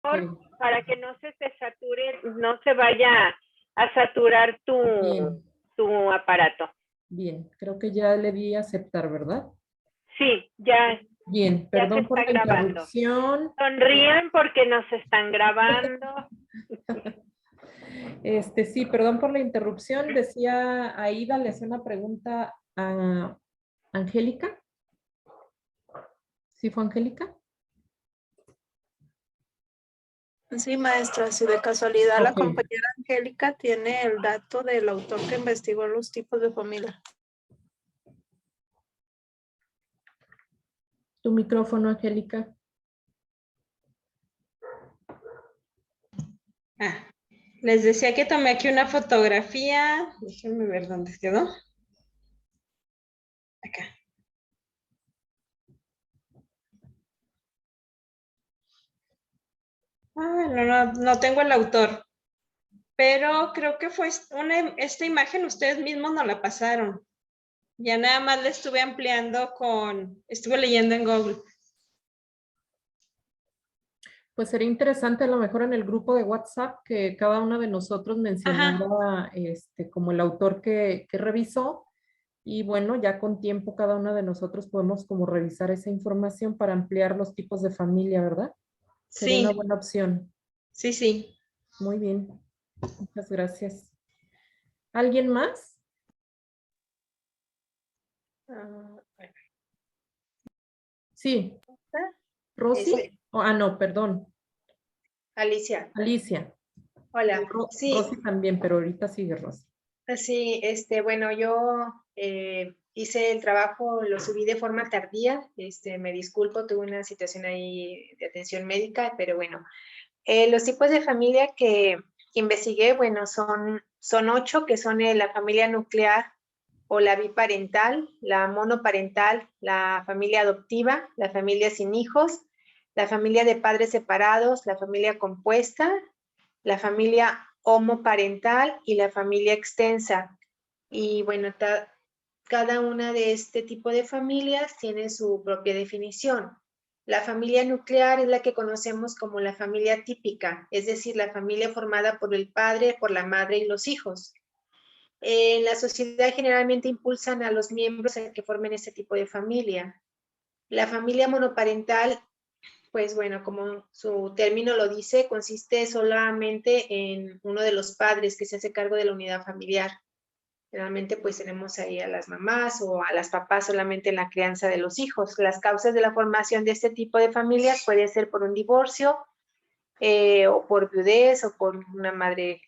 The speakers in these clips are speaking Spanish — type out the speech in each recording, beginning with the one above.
Ok, para que no se sature, no se vaya a saturar bien, tu aparato. bien. Creo que ya le di a aceptar, ¿verdad? Sí, ya, Bien, ya se perdón por está la grabando. interrupción. Sonríen porque nos están grabando. Sí, perdón por la interrupción. Decía Aida, le hacía una pregunta a Angélica. ¿Sí fue Angélica? Sí, maestra, si de casualidad la Ok. compañera Angélica tiene el dato del autor que investigó los tipos de familia. Tu micrófono, Angélica. Ah, les decía que tomé aquí una fotografía. Déjenme ver dónde quedó. Acá. Ah, no tengo el autor. Pero creo que fue esta imagen, ustedes mismos nos la pasaron. Ya nada más la estuve ampliando estuve leyendo en Google. Pues sería interesante a lo mejor en el grupo de WhatsApp que cada uno de nosotros Ajá, mencionara como el autor que revisó y bueno, ya con tiempo cada uno de nosotros podemos como revisar esa información para ampliar los tipos de familia, ¿verdad? Sería una sí, buena opción. sí. Muy bien, muchas gracias. ¿Alguien más? Ah, Sí, Este, Rosy. No, perdón, Alicia, Alicia. hola. Sí, Rosy también, pero ahorita sigue Rosy. sí, bueno, yo hice el trabajo, lo subí de forma tardía, me disculpo, tuve una situación ahí de atención médica, pero bueno, los tipos de familia que investigué, bueno, son 8, que son la familia nuclear o la biparental, la monoparental, la familia adoptiva, la familia sin hijos, la familia de padres separados, la familia compuesta, la familia homoparental y la familia extensa. Y bueno, cada una de este tipo de familias tiene su propia definición. La familia nuclear es la que conocemos como la familia típica, es decir, la familia formada por el padre, por la madre y los hijos. En la sociedad generalmente impulsan a los miembros a que formen este tipo de familia. La familia monoparental, pues bueno, como su término lo dice, consiste solamente en uno de los padres que se hace cargo de la unidad familiar. Generalmente pues tenemos ahí a las mamás o a las papás solamente en la crianza de los hijos. Las causas de la formación de este tipo de familias puede ser por un divorcio, o por viudez o por una madre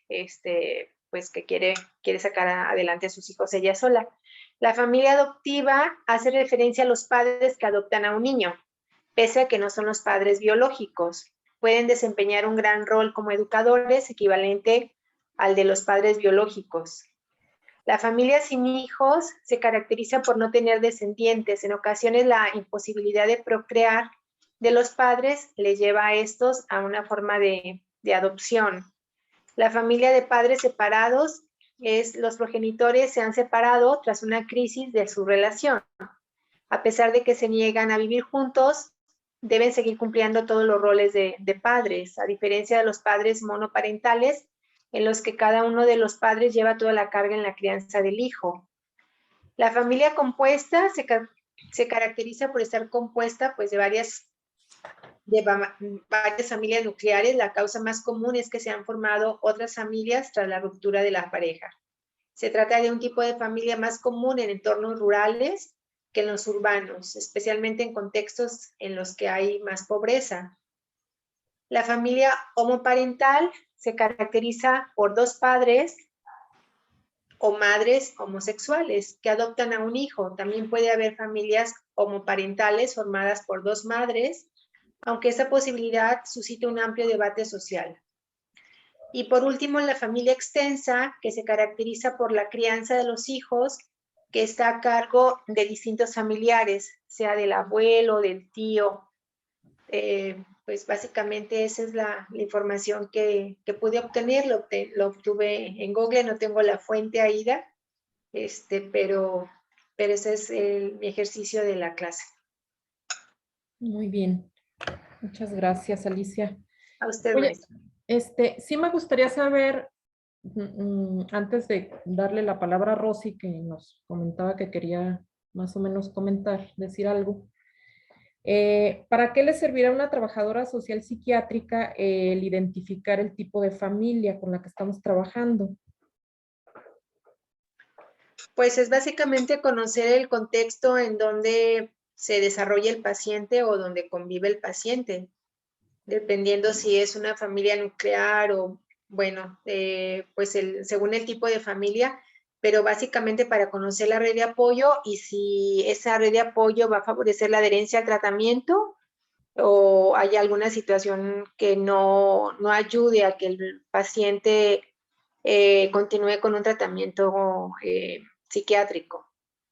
pues que quiere sacar adelante a sus hijos ella sola. La familia adoptiva hace referencia a los padres que adoptan a un niño, pese a que no son los padres biológicos. Pueden desempeñar un gran rol como educadores, equivalente al de los padres biológicos. La familia sin hijos se caracteriza por no tener descendientes. En ocasiones la imposibilidad de procrear de los padres les lleva a estos a una forma de adopción. La familia de padres separados es los progenitores se han separado tras una crisis de su relación. A pesar de que se niegan a vivir juntos, deben seguir cumpliendo todos los roles de padres, a diferencia de los padres monoparentales, en los que cada uno de los padres lleva toda la carga en la crianza del hijo. La familia compuesta se caracteriza por estar compuesta pues, de varias familias nucleares. La causa más común es que se han formado otras familias tras la ruptura de la pareja. Se trata de un tipo de familia más común en entornos rurales que en los urbanos, especialmente en contextos en los que hay más pobreza. La familia homoparental se caracteriza por dos padres o madres homosexuales que adoptan a un hijo. También puede haber familias homoparentales formadas por dos madres, aunque esa posibilidad suscita un amplio debate social. Y por último, la familia extensa, que se caracteriza por la crianza de los hijos, que está a cargo de distintos familiares, sea del abuelo, del tío. Pues básicamente esa es la información que pude obtener, lo obtuve en Google, no tengo la fuente Aida, pero ese es mi ejercicio de la clase. Muy bien. Muchas gracias, Alicia. A usted, Oye, maestra. sí me gustaría saber, antes de darle la palabra a Rosy, que nos comentaba que quería más o menos comentar, decir algo. ¿Para qué le servirá a una trabajadora social psiquiátrica el identificar el tipo de familia con la que estamos trabajando? Pues es básicamente conocer el contexto en donde se desarrolla el paciente o donde convive el paciente, dependiendo si es una familia nuclear o, bueno, pues según el tipo de familia, pero básicamente para conocer la red de apoyo y si esa red de apoyo va a favorecer la adherencia al tratamiento o hay alguna situación que no ayude a que el paciente continúe con un tratamiento psiquiátrico.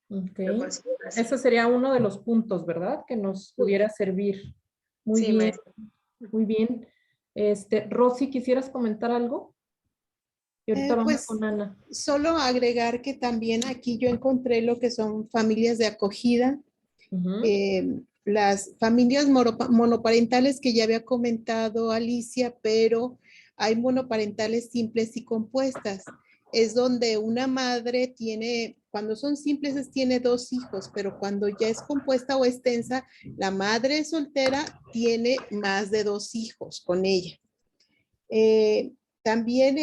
Ok. Lo considero así. Ese sería uno de los puntos, ¿verdad? Que nos pudiera servir. Muy Sí, bien, maestra. muy bien. Rosy, ¿quisieras comentar algo? Y ahorita vamos Pues con Ana. solo agregar que también aquí yo encontré lo que son familias de acogida, Ujú. las familias monoparentales que ya había comentado Alicia, pero hay monoparentales simples y compuestas. Es donde una madre tiene, cuando son simples, tiene 2 hijos, pero cuando ya es compuesta o extensa, la madre soltera tiene más de 2 hijos con ella. También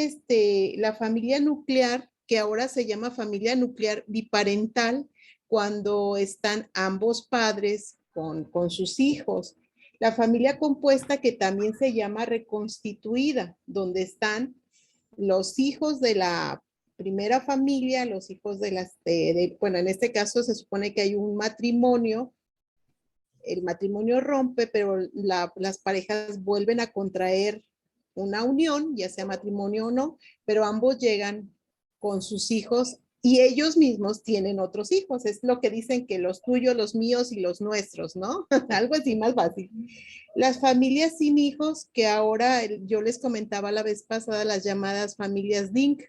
la familia nuclear, que ahora se llama familia nuclear biparental, cuando están ambos padres con sus hijos. La familia compuesta, que también se llama reconstituida, donde están los hijos de la primera familia, los hijos de las, bueno, en este caso se supone que hay un matrimonio, el matrimonio rompe, pero las parejas vuelven a contraer una unión, ya sea matrimonio o no, pero ambos llegan con sus hijos y ellos mismos tienen otros hijos. Es lo que dicen que los tuyos, los míos y los nuestros, ¿no? Algo así más fácil. Las familias sin hijos, que ahora yo les comentaba la vez pasada, las llamadas familias DINC,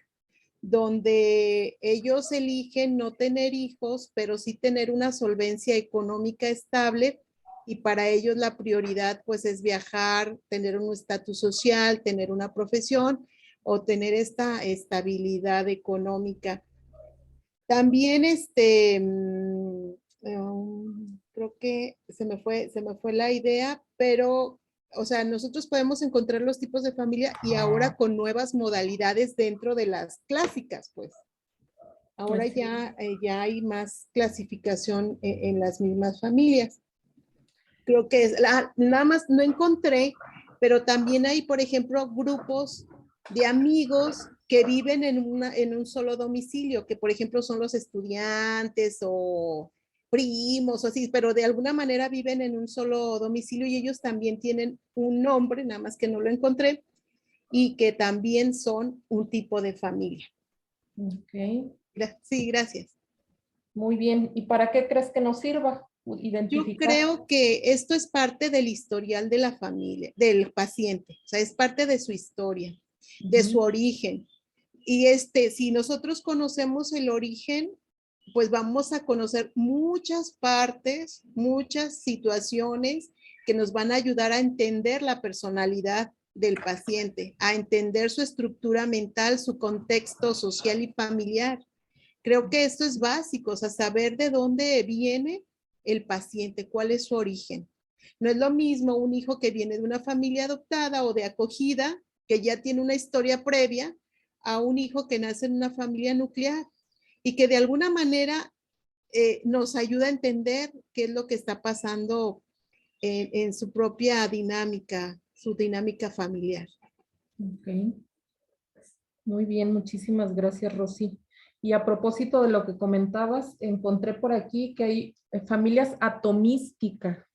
donde ellos eligen no tener hijos, pero sí tener una solvencia económica estable y para ellos la prioridad pues es viajar, tener un estatus social, tener una profesión o tener esta estabilidad económica. También creo que se me fue la idea, pero o sea, nosotros podemos encontrar los tipos de familia y ahora con nuevas modalidades dentro de las clásicas, pues. Ahora ya hay más clasificación en las mismas familias. Creo que nada más no encontré, pero también hay, por ejemplo, grupos de amigos que viven en un solo domicilio, que por ejemplo son los estudiantes o primos o así, pero de alguna manera viven en un solo domicilio y ellos también tienen un nombre, nada más que no lo encontré, y que también son un tipo de familia. Ok, Sí, gracias. muy bien. ¿Y para qué crees que nos sirva Yo identificar? creo que esto es parte del historial de la familia, del paciente, o sea, es parte de su historia, de su origen. Y si nosotros conocemos el origen, pues vamos a conocer muchas partes, muchas situaciones que nos van a ayudar a entender la personalidad del paciente, a entender su estructura mental, su contexto social y familiar. Creo que esto es básico, o sea, saber de dónde viene el paciente, cuál es su origen. No es lo mismo un hijo que viene de una familia adoptada o de acogida, que ya tiene una historia previa, a un hijo que nace en una familia nuclear y que de alguna manera nos ayuda a entender qué es lo que está pasando en su propia dinámica, su dinámica familiar. Ok, muy bien, muchísimas gracias, Rosy. Y a propósito de lo que comentabas, encontré por aquí que hay familias atomísticas,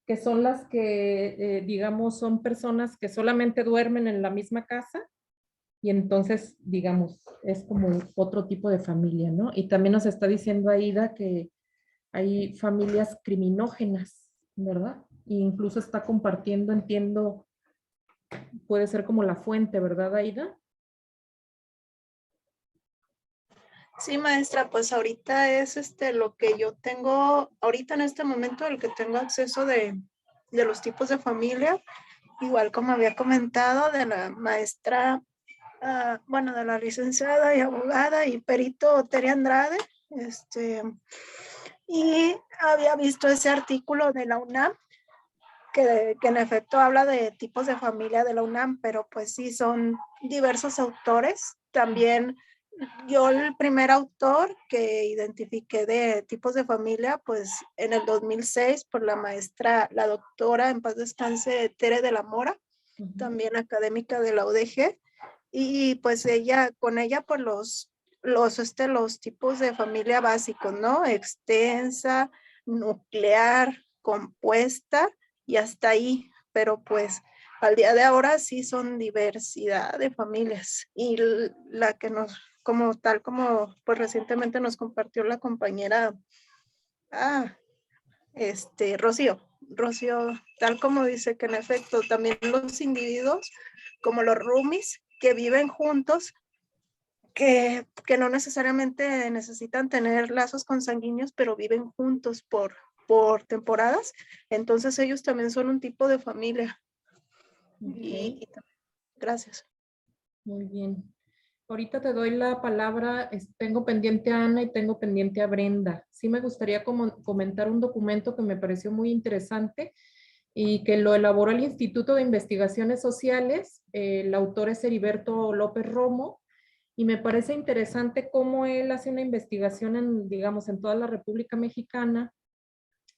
que son las que, digamos, son personas que solamente duermen en la misma casa y entonces, digamos, es como otro tipo de familia, ¿no? Y también nos está diciendo Aida que hay familias criminógenas, ¿verdad? E incluso está compartiendo, entiendo, puede ser como la fuente, ¿verdad, Aida? Sí, maestra, pues ahorita es lo que yo tengo, ahorita en este momento, el que tengo acceso de los tipos de familia, igual como había comentado, de la maestra, bueno, de la licenciada y abogada y perito Tere Andrade, y había visto ese artículo de la UNAM, que en efecto habla de tipos de familia de la UNAM, pero pues sí, son diversos autores. También yo el primer autor que identifiqué de tipos de familia, pues en el 2006 por la maestra, la doctora, en paz descanse, Tere de la Mora, también académica de la UDG, y pues con ella por los tipos de familia básicos, ¿no? Extensa, nuclear, compuesta y hasta ahí, pero pues al día de ahora sí son diversidad de familias, y la que como pues recientemente nos compartió la compañera, Rocío, tal como dice que en efecto también los individuos como los roomies que viven juntos, que no necesariamente necesitan tener lazos consanguíneos, pero viven juntos por temporadas, entonces ellos también son un tipo de familia. Ok, Gracias. muy bien. Ahorita te doy la palabra. Tengo pendiente a Ana y tengo pendiente a Brenda. Sí me gustaría comentar un documento que me pareció muy interesante y que lo elaboró el Instituto de Investigaciones Sociales. El autor es Heriberto López Romo, y me parece interesante cómo él hace una investigación digamos, en toda la República Mexicana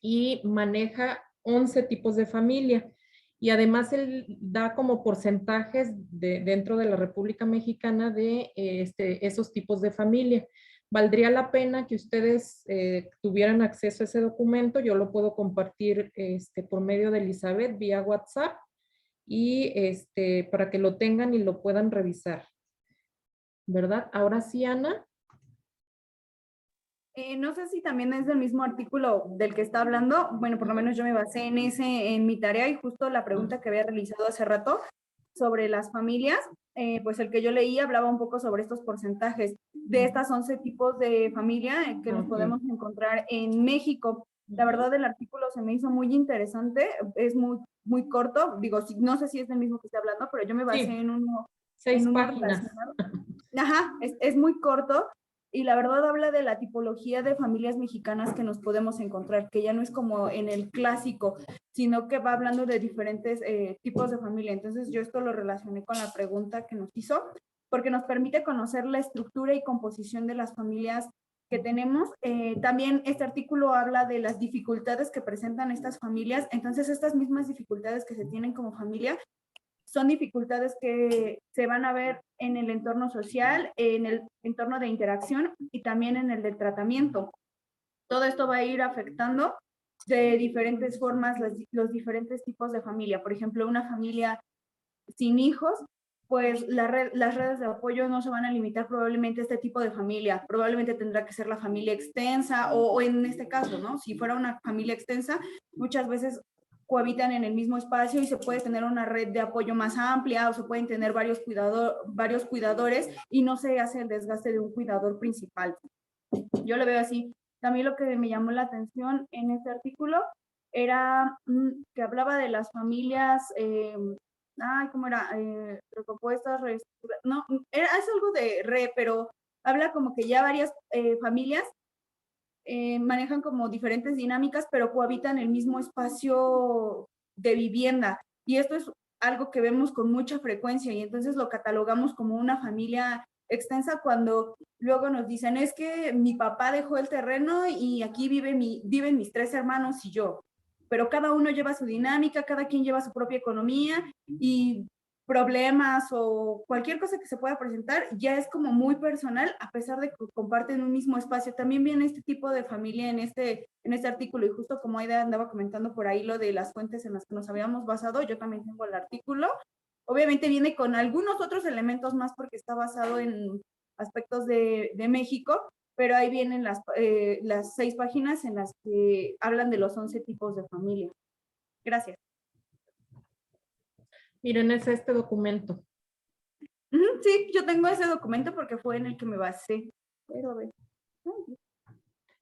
y maneja 11 tipos de familia. Y además él da como porcentajes dentro de la República Mexicana de esos tipos de familia. Valdría la pena que ustedes tuvieran acceso a ese documento. Yo lo puedo compartir por medio de Elizabeth vía WhatsApp, y para que lo tengan y lo puedan revisar. ¿Verdad? Ahora sí, Ana. No sé si también es del mismo artículo del que está hablando. Bueno, por lo menos yo me basé en ese, en mi tarea, y justo la pregunta que había realizado hace rato sobre las familias, pues el que yo leí hablaba un poco sobre estos porcentajes de estas 11 tipos de familia que nos podemos encontrar en México. La verdad, el artículo se me hizo muy interesante, es muy corto, digo, no sé si es del mismo que estoy hablando, pero yo me basé Sí, en uno 6 páginas. relacionado. Ajá, es muy corto, y la verdad habla de la tipología de familias mexicanas que nos podemos encontrar, que ya no es como en el clásico, sino que va hablando de diferentes tipos de familia. Entonces yo esto lo relacioné con la pregunta que nos hizo, porque nos permite conocer la estructura y composición de las familias que tenemos. También este artículo habla de las dificultades que presentan estas familias. Entonces estas mismas dificultades que se tienen como familia son dificultades que se van a ver en el entorno social, en el entorno de interacción y también en el de tratamiento. Todo esto va a ir afectando de diferentes formas los diferentes tipos de familia. Por ejemplo, una familia sin hijos, pues las redes de apoyo no se van a limitar probablemente a este tipo de familia. Probablemente tendrá que ser la familia extensa, o en este caso, ¿no? Si fuera una familia extensa, muchas veces cohabitan en el mismo espacio y se puede tener una red de apoyo más amplia, o se pueden tener varios cuidadores y no se hace el desgaste de un cuidador principal. Yo lo veo así. También lo que me llamó la atención en este artículo era que hablaba de las familias, ¿cómo era? Recompuestas, no, es algo de pero habla como que ya varias familias manejan como diferentes dinámicas, pero cohabitan el mismo espacio de vivienda. Y esto es algo que vemos con mucha frecuencia, y entonces lo catalogamos como una familia extensa cuando luego nos dicen, es que mi papá dejó el terreno y aquí viven mis 3 hermanos y yo. Pero cada uno lleva su dinámica, cada quien lleva su propia economía, y problemas o cualquier cosa que se pueda presentar ya es como muy personal, a pesar de que comparten un mismo espacio. También viene este tipo de familia en este artículo, y justo como Aida andaba comentando por ahí lo de las fuentes en las que nos habíamos basado, yo también tengo el artículo. Obviamente viene con algunos otros elementos más porque está basado en aspectos de México, pero ahí vienen las 6 páginas en las que hablan de los 11 tipos de familia. Gracias. Miren, es este documento. Sí, yo tengo ese documento porque fue en el que me basé. Pero a ver.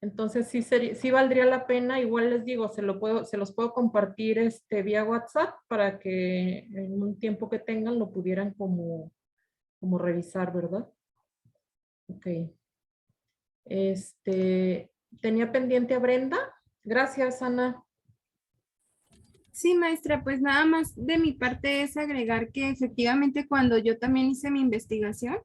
Entonces sí valdría la pena, igual les digo, se los puedo compartir vía WhatsApp para que en un tiempo que tengan lo pudieran como revisar, ¿verdad? Ok. Tenía pendiente a Brenda. Gracias, Ana. Sí, maestra, pues nada más de mi parte es agregar que efectivamente cuando yo también hice mi investigación,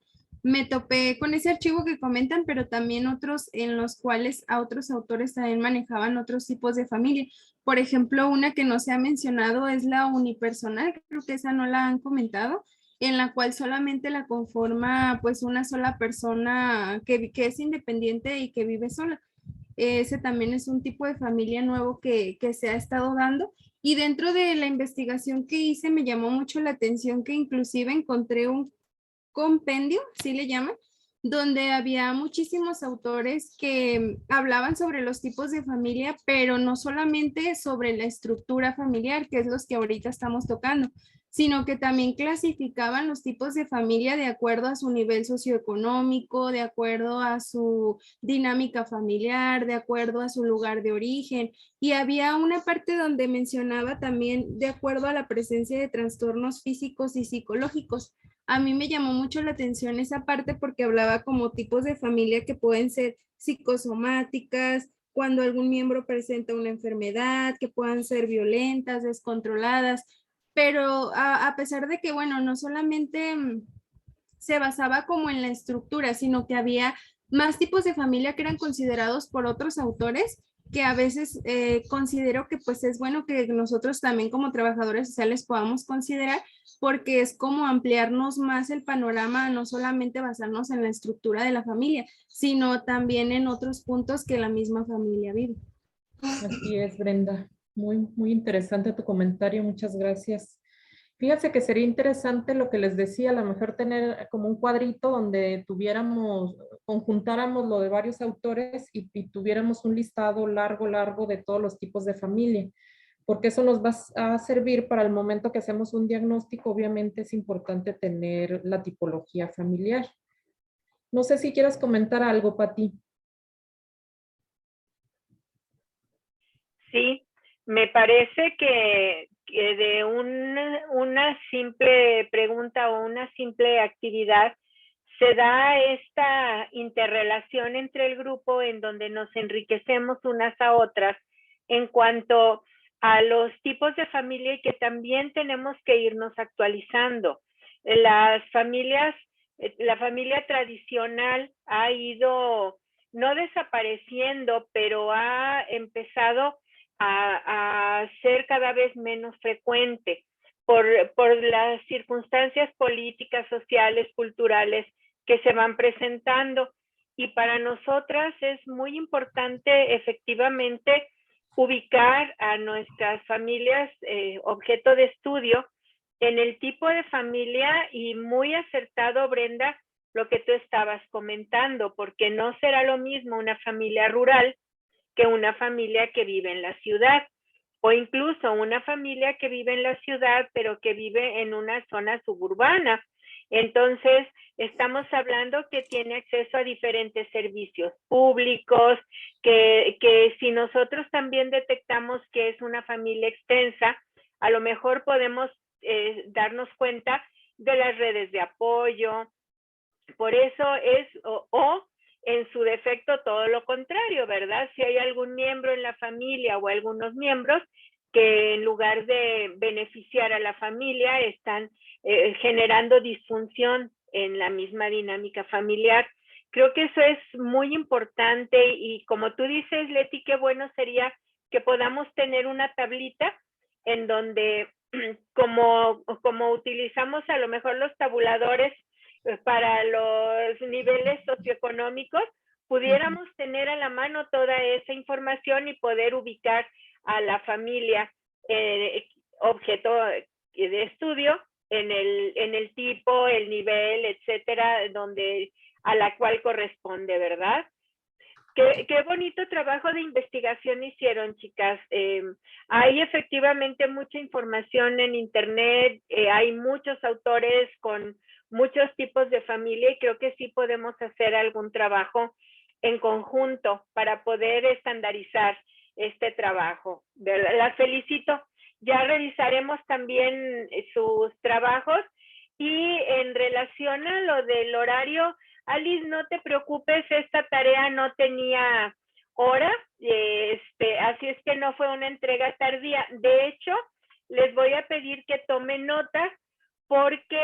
me topé con ese archivo que comentan, pero también otros en los cuales a otros autores también manejaban otros tipos de familia. Por ejemplo, una que no se ha mencionado es la unipersonal, creo que esa no la han comentado, en la cual solamente la conforma pues una sola persona que es independiente y que vive sola. Ese también es un tipo de familia nuevo que se ha estado dando. Y dentro de la investigación que hice me llamó mucho la atención que inclusive encontré un compendio, ¿sí le llaman? Donde había muchísimos autores que hablaban sobre los tipos de familia, pero no solamente sobre la estructura familiar, que es los que ahorita estamos tocando, sino que también clasificaban los tipos de familia de acuerdo a su nivel socioeconómico, de acuerdo a su dinámica familiar, de acuerdo a su lugar de origen. Y había una parte donde mencionaba también de acuerdo a la presencia de trastornos físicos y psicológicos. A mí me llamó mucho la atención esa parte porque hablaba como tipos de familia que pueden ser psicosomáticas, cuando algún miembro presenta una enfermedad, que puedan ser violentas, descontroladas, pero a pesar de que, bueno, no solamente se basaba como en la estructura, sino que había más tipos de familia que eran considerados por otros autores que a veces considero que pues es bueno que nosotros también como trabajadores sociales podamos considerar porque es como ampliarnos más el panorama, no solamente basarnos en la estructura de la familia, sino también en otros puntos que la misma familia vive. Así es, Brenda. Muy, muy interesante tu comentario. Muchas gracias. Fíjense que sería interesante lo que les decía, a lo mejor tener como un cuadrito donde conjuntáramos lo de varios autores y tuviéramos un listado largo de todos los tipos de familia, porque eso nos va a servir para el momento que hacemos un diagnóstico. Obviamente es importante tener la tipología familiar. No sé si quieres comentar algo, Pati. Sí, me parece que de una simple pregunta o una simple actividad se da esta interrelación entre el grupo en donde nos enriquecemos unas a otras en cuanto a los tipos de familia y que también tenemos que irnos actualizando. La familia tradicional ha ido no desapareciendo, pero ha empezado a ser cada vez menos frecuente por las circunstancias políticas, sociales, culturales que se van presentando. Y para nosotras es muy importante efectivamente ubicar a nuestras familias objeto de estudio en el tipo de familia, y muy acertado, Brenda, lo que tú estabas comentando, porque no será lo mismo una familia rural que una familia que vive en la ciudad, o incluso una familia que vive en la ciudad, pero que vive en una zona suburbana. Entonces, estamos hablando que tiene acceso a diferentes servicios públicos, que si nosotros también detectamos que es una familia extensa, a lo mejor podemos darnos cuenta de las redes de apoyo. Por eso es, o en su defecto todo lo contrario, ¿verdad? Si hay algún miembro en la familia o algunos miembros que en lugar de beneficiar a la familia están generando disfunción en la misma dinámica familiar. Creo que eso es muy importante y como tú dices, Leti, qué bueno sería que podamos tener una tablita en donde como utilizamos a lo mejor los tabuladores para los niveles socioeconómicos, pudiéramos tener a la mano toda esa información y poder ubicar a la familia objeto de estudio en el tipo, el nivel, etcétera, a la cual corresponde, ¿verdad? Qué bonito trabajo de investigación hicieron, chicas. Hay efectivamente mucha información en internet, hay muchos autores con muchos tipos de familia y creo que sí podemos hacer algún trabajo en conjunto para poder estandarizar este trabajo. ¿Verdad? Las felicito. Ya revisaremos también sus trabajos y en relación a lo del horario, Alice, no te preocupes, esta tarea no tenía hora, así es que no fue una entrega tardía. De hecho, les voy a pedir que tomen nota porque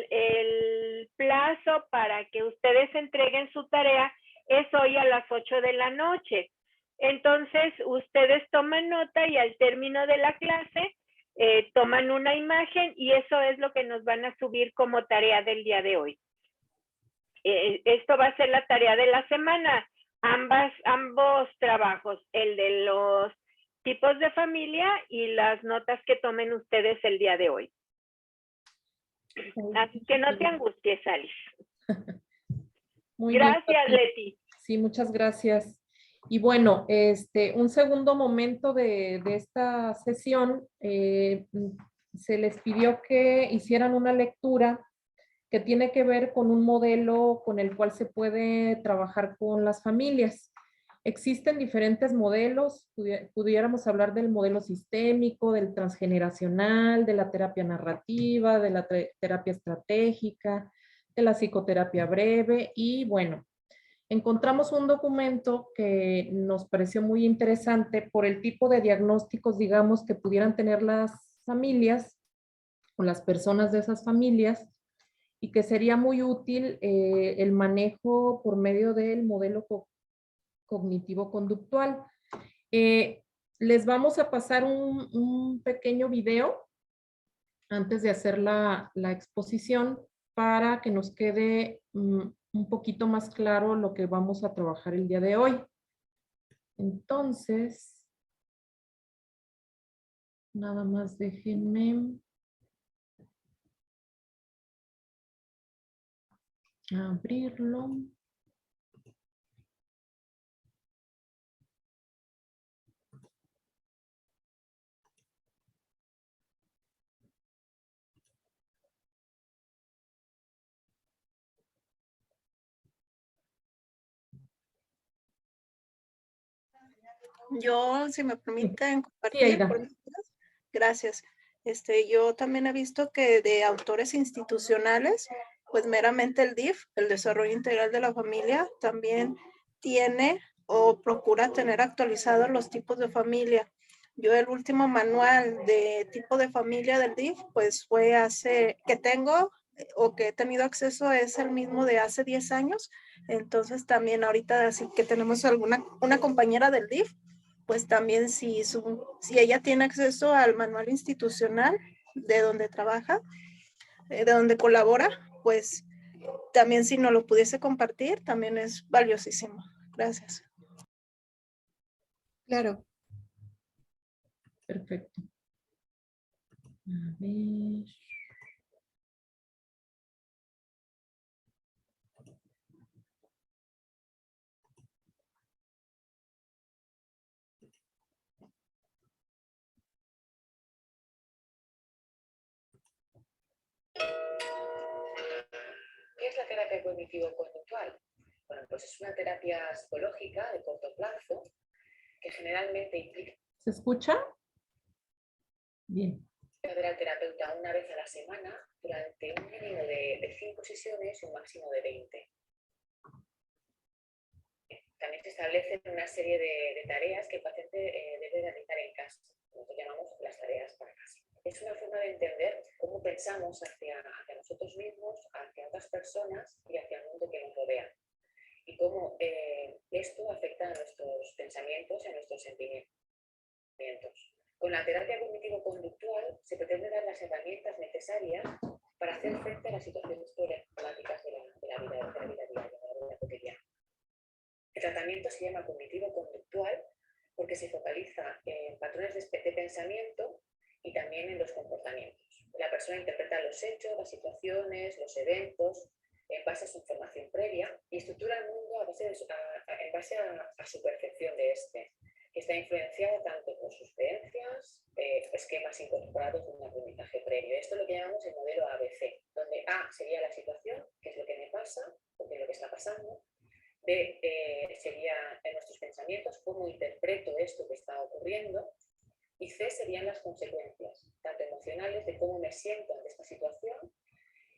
el plazo para que ustedes entreguen su tarea es hoy a las 8 de la noche. Entonces, ustedes toman nota y al término de la clase toman una imagen y eso es lo que nos van a subir como tarea del día de hoy. Esto va a ser la tarea de la semana. Ambos trabajos, el de los tipos de familia y las notas que tomen ustedes el día de hoy. Así que no te angusties, Alice. Muy Gracias, bien. Leti. Sí, muchas gracias. Y bueno, un segundo momento de esta sesión, se les pidió que hicieran una lectura que tiene que ver con un modelo con el cual se puede trabajar con las familias. Existen diferentes modelos, pudiéramos hablar del modelo sistémico, del transgeneracional, de la terapia narrativa, de la terapia estratégica, de la psicoterapia breve y bueno, encontramos un documento que nos pareció muy interesante por el tipo de diagnósticos, digamos, que pudieran tener las familias o las personas de esas familias y que sería muy útil el manejo por medio del modelo cognitivo-conductual. Les vamos a pasar un pequeño video antes de hacer la exposición para que nos quede un poquito más claro lo que vamos a trabajar el día de hoy. Entonces, nada más déjenme abrirlo. Yo, si me permiten Sí, compartir, Aida. gracias. Yo también he visto que de autores institucionales, pues meramente el DIF, el Desarrollo Integral de la Familia, también tiene o procura tener actualizados los tipos de familia. Yo el último manual de tipo de familia del DIF, pues fue que tengo o que he tenido acceso es el mismo de hace 10 años. Entonces también ahorita así que tenemos una compañera del DIF, pues también si ella tiene acceso al manual institucional de donde trabaja, de donde colabora, pues también si no lo pudiese compartir, también es valiosísimo. Gracias. Claro. Perfecto. A ver. ¿Qué es la terapia cognitivo-conductual? Bueno, pues es una terapia psicológica de corto plazo que generalmente implica ¿Se escucha? Bien. ver al terapeuta una vez a la semana durante un mínimo de 5 sesiones y un máximo de 20. También se establecen una serie de tareas que el paciente debe realizar en casa, lo que llamamos las tareas para casa. Es una forma de entender cómo pensamos hacia nosotros mismos, hacia otras personas y hacia el mundo que nos rodea. Y cómo esto afecta a nuestros pensamientos y a nuestros sentimientos. Con la terapia cognitivo-conductual se pretende dar las herramientas necesarias para hacer frente a las situaciones problemáticas de la vida diaria, de la vida cotidiana. El tratamiento se llama cognitivo-conductual porque se focaliza en patrones de pensamiento y también en los comportamientos. La persona interpreta los hechos, las situaciones, los eventos en base a su información previa y estructura el mundo en base a su percepción de este, que está influenciada tanto por sus creencias, esquemas incorporados de un aprendizaje previo. Esto es lo que llamamos el modelo ABC, donde A sería la situación, qué es lo que me pasa, o qué es lo que está pasando. B sería viviendo. Y C serían las consecuencias, tanto emocionales de cómo me siento ante esta situación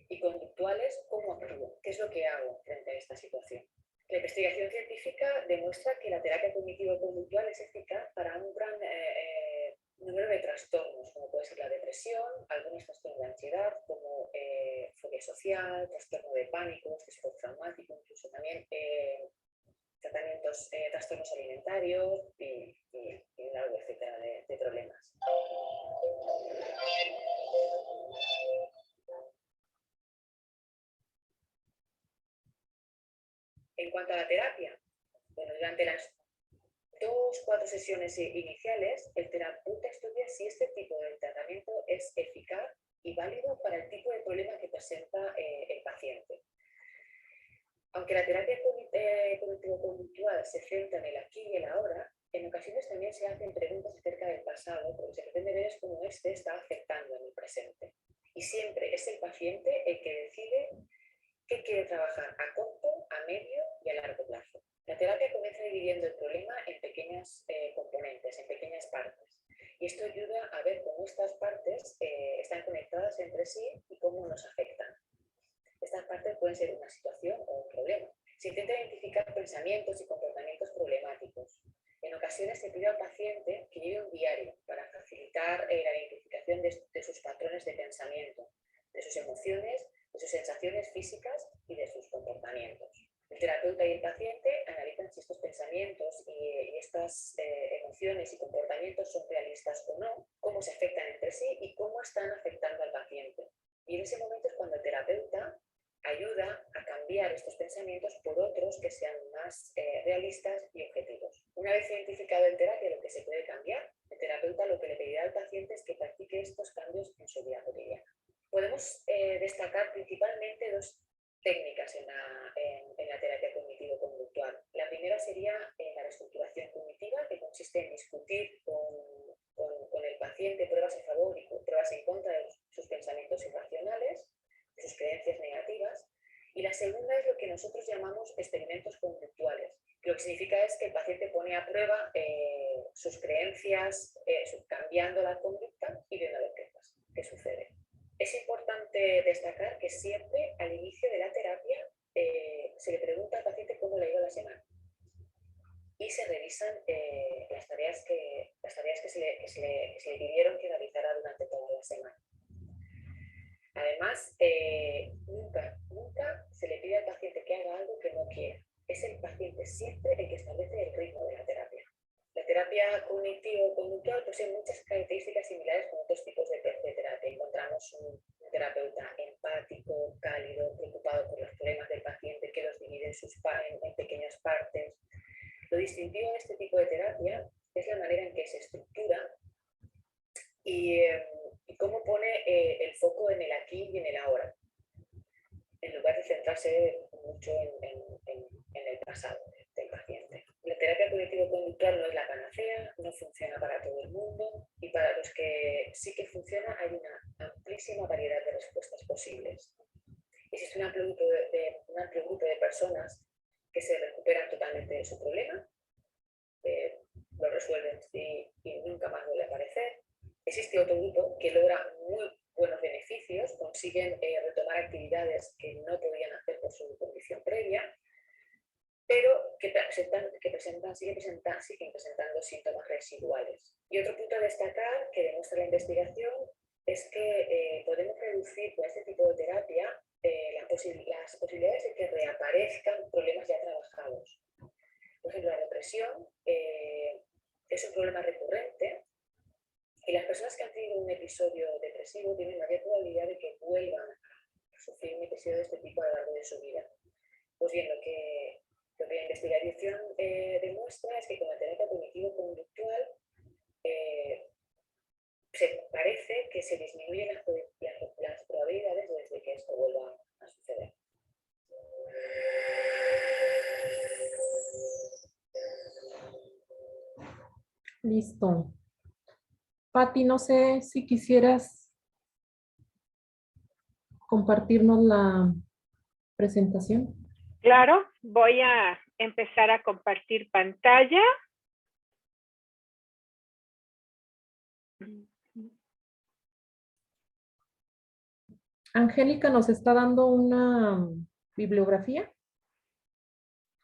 y conductuales, cómo actúo, qué es lo que hago frente a esta situación. La investigación científica demuestra que la terapia cognitivo-conductual es eficaz para un gran número de trastornos, como puede ser la depresión, algunos trastornos de ansiedad, como fobia social, trastorno de pánico, estrés postraumático, incluso también tratamientos, trastornos alimentarios y un largo etcétera de problemas. En cuanto a la terapia, bueno, durante las 2-4 sesiones iniciales, el terapeuta estudia si este tipo de tratamiento es eficaz y válido para el tipo de problema que presenta el paciente. Aunque la terapia cognitivo-conductual se centra en el aquí y el ahora, en ocasiones también se hacen preguntas acerca del pasado, porque se pretende ver es cómo este está afectando en el presente. Y siempre es el paciente el que decide qué quiere trabajar a corto, a medio y a largo plazo. La terapia comienza dividiendo el problema en pequeñas componentes, en pequeñas partes. Y esto ayuda a ver cómo estas partes están conectadas entre sí y cómo nos afectan. Estas partes pueden ser una situación o un problema. Se intenta identificar pensamientos y comportamientos problemáticos. En ocasiones se pide al paciente que lleve un diario para facilitar la identificación de sus patrones de pensamiento, de sus emociones, de sus sensaciones físicas y de sus comportamientos. El terapeuta y el paciente analizan si estos pensamientos y estas emociones y comportamientos son realistas o no, cómo se afectan entre sí y cómo están afectando al paciente. Y en ese momento es cuando el terapeuta ayuda a cambiar estos pensamientos por otros que sean más realistas y objetivos. Una vez identificado en terapia lo que se puede cambiar, el terapeuta lo que le pedirá al paciente es que practique estos cambios en su vida cotidiana. Podemos destacar principalmente dos técnicas en la terapia cognitivo-conductual. La primera sería la reestructuración cognitiva, que consiste en discutir con el paciente pruebas a favor y pruebas en contra de sus pensamientos irracionales, de sus creencias negativas. Y la segunda es lo que nosotros llamamos experimentos conductuales, que lo que significa es que el paciente pone a prueba sus creencias, cambiando la conducta y viendo a ver qué sucede. Es importante destacar que siempre al inicio de la terapia se le pregunta al paciente cómo le ha ido la semana y se revisan las tareas que se le pidieron que realizara durante toda la semana. Además, nunca se le pide al paciente que haga algo que no quiera. Es el paciente siempre el que establece el ritmo de la terapia. La terapia cognitivo-conductual posee muchas características similares con otros tipos de terapia. Encontramos un terapeuta empático, cálido, preocupado por los problemas del paciente, que los divide en pequeñas partes. Lo distintivo de este tipo de terapia es la manera en que se estructura y cómo pone el foco en el aquí y en el ahora, en lugar de centrarse mucho en el pasado del paciente. La terapia cognitivo-conductual no es la panacea, no funciona para todo el mundo y para los que sí que funciona hay una amplísima variedad de respuestas posibles. Existe un amplio grupo de personas que se recuperan totalmente de su problema, lo resuelven y nunca más vuelve a aparecer. Existe otro grupo que logra muy buenos beneficios, consiguen retomar actividades que no podían hacer por su condición previa, pero siguen presentando síntomas residuales. Y otro punto a destacar que demuestra la investigación es que podemos reducir con este tipo de terapia las posibilidades de que reaparezcan problemas ya trabajados. Por ejemplo, la depresión es un problema recurrente y las personas que han tenido un episodio depresivo tienen mayor probabilidad de que vuelvan a sufrir un episodio de este tipo a lo largo de su vida. Pues bien, lo que la investigación demuestra es que con la terapia cognitivo-conductual parece que se disminuyen las probabilidades de que esto vuelva a suceder. Listo. Pati, no sé si quisieras compartirnos la presentación. Claro, voy a empezar a compartir pantalla. Angélica nos está dando una bibliografía.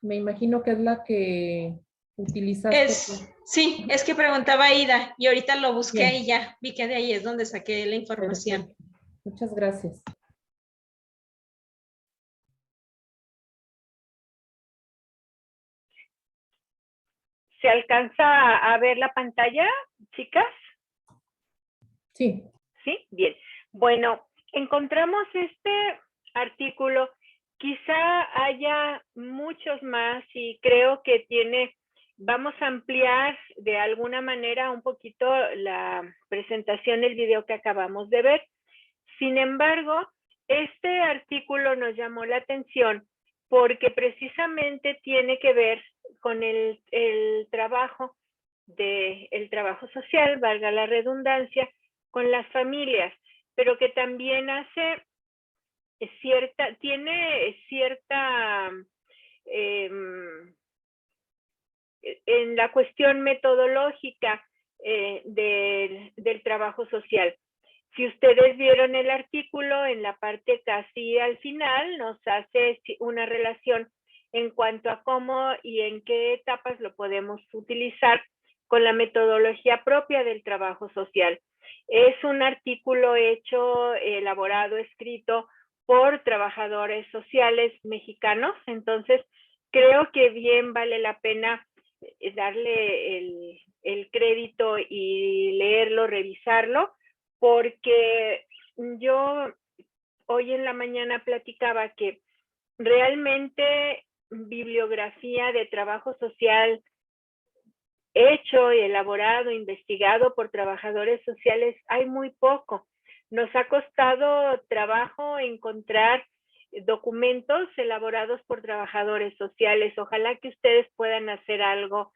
Me imagino que es la que utilizaste. Sí, es que preguntaba Ida y ahorita lo busqué Bien. y ya vi que de ahí es donde saqué la información. Perfecto. Muchas gracias. ¿Se alcanza a ver la pantalla, chicas? Sí. Sí, bien. Bueno, encontramos este artículo. Quizá haya muchos más y creo que vamos a ampliar de alguna manera un poquito la presentación del video que acabamos de ver. Sin embargo, este artículo nos llamó la atención porque precisamente tiene que ver con el trabajo social, valga la redundancia, con las familias, pero que también tiene cierta en la cuestión metodológica del trabajo social. Si ustedes vieron el artículo, en la parte casi al final nos hace una relación en cuanto a cómo y en qué etapas lo podemos utilizar con la metodología propia del trabajo social. Es un artículo hecho, elaborado, escrito por trabajadores sociales mexicanos, entonces creo que bien vale la pena darle el crédito y leerlo, revisarlo, porque yo hoy en la mañana platicaba que realmente bibliografía de trabajo social hecho, elaborado, investigado por trabajadores sociales hay muy poco. Nos ha costado trabajo encontrar documentos elaborados por trabajadores sociales. Ojalá que ustedes puedan hacer algo.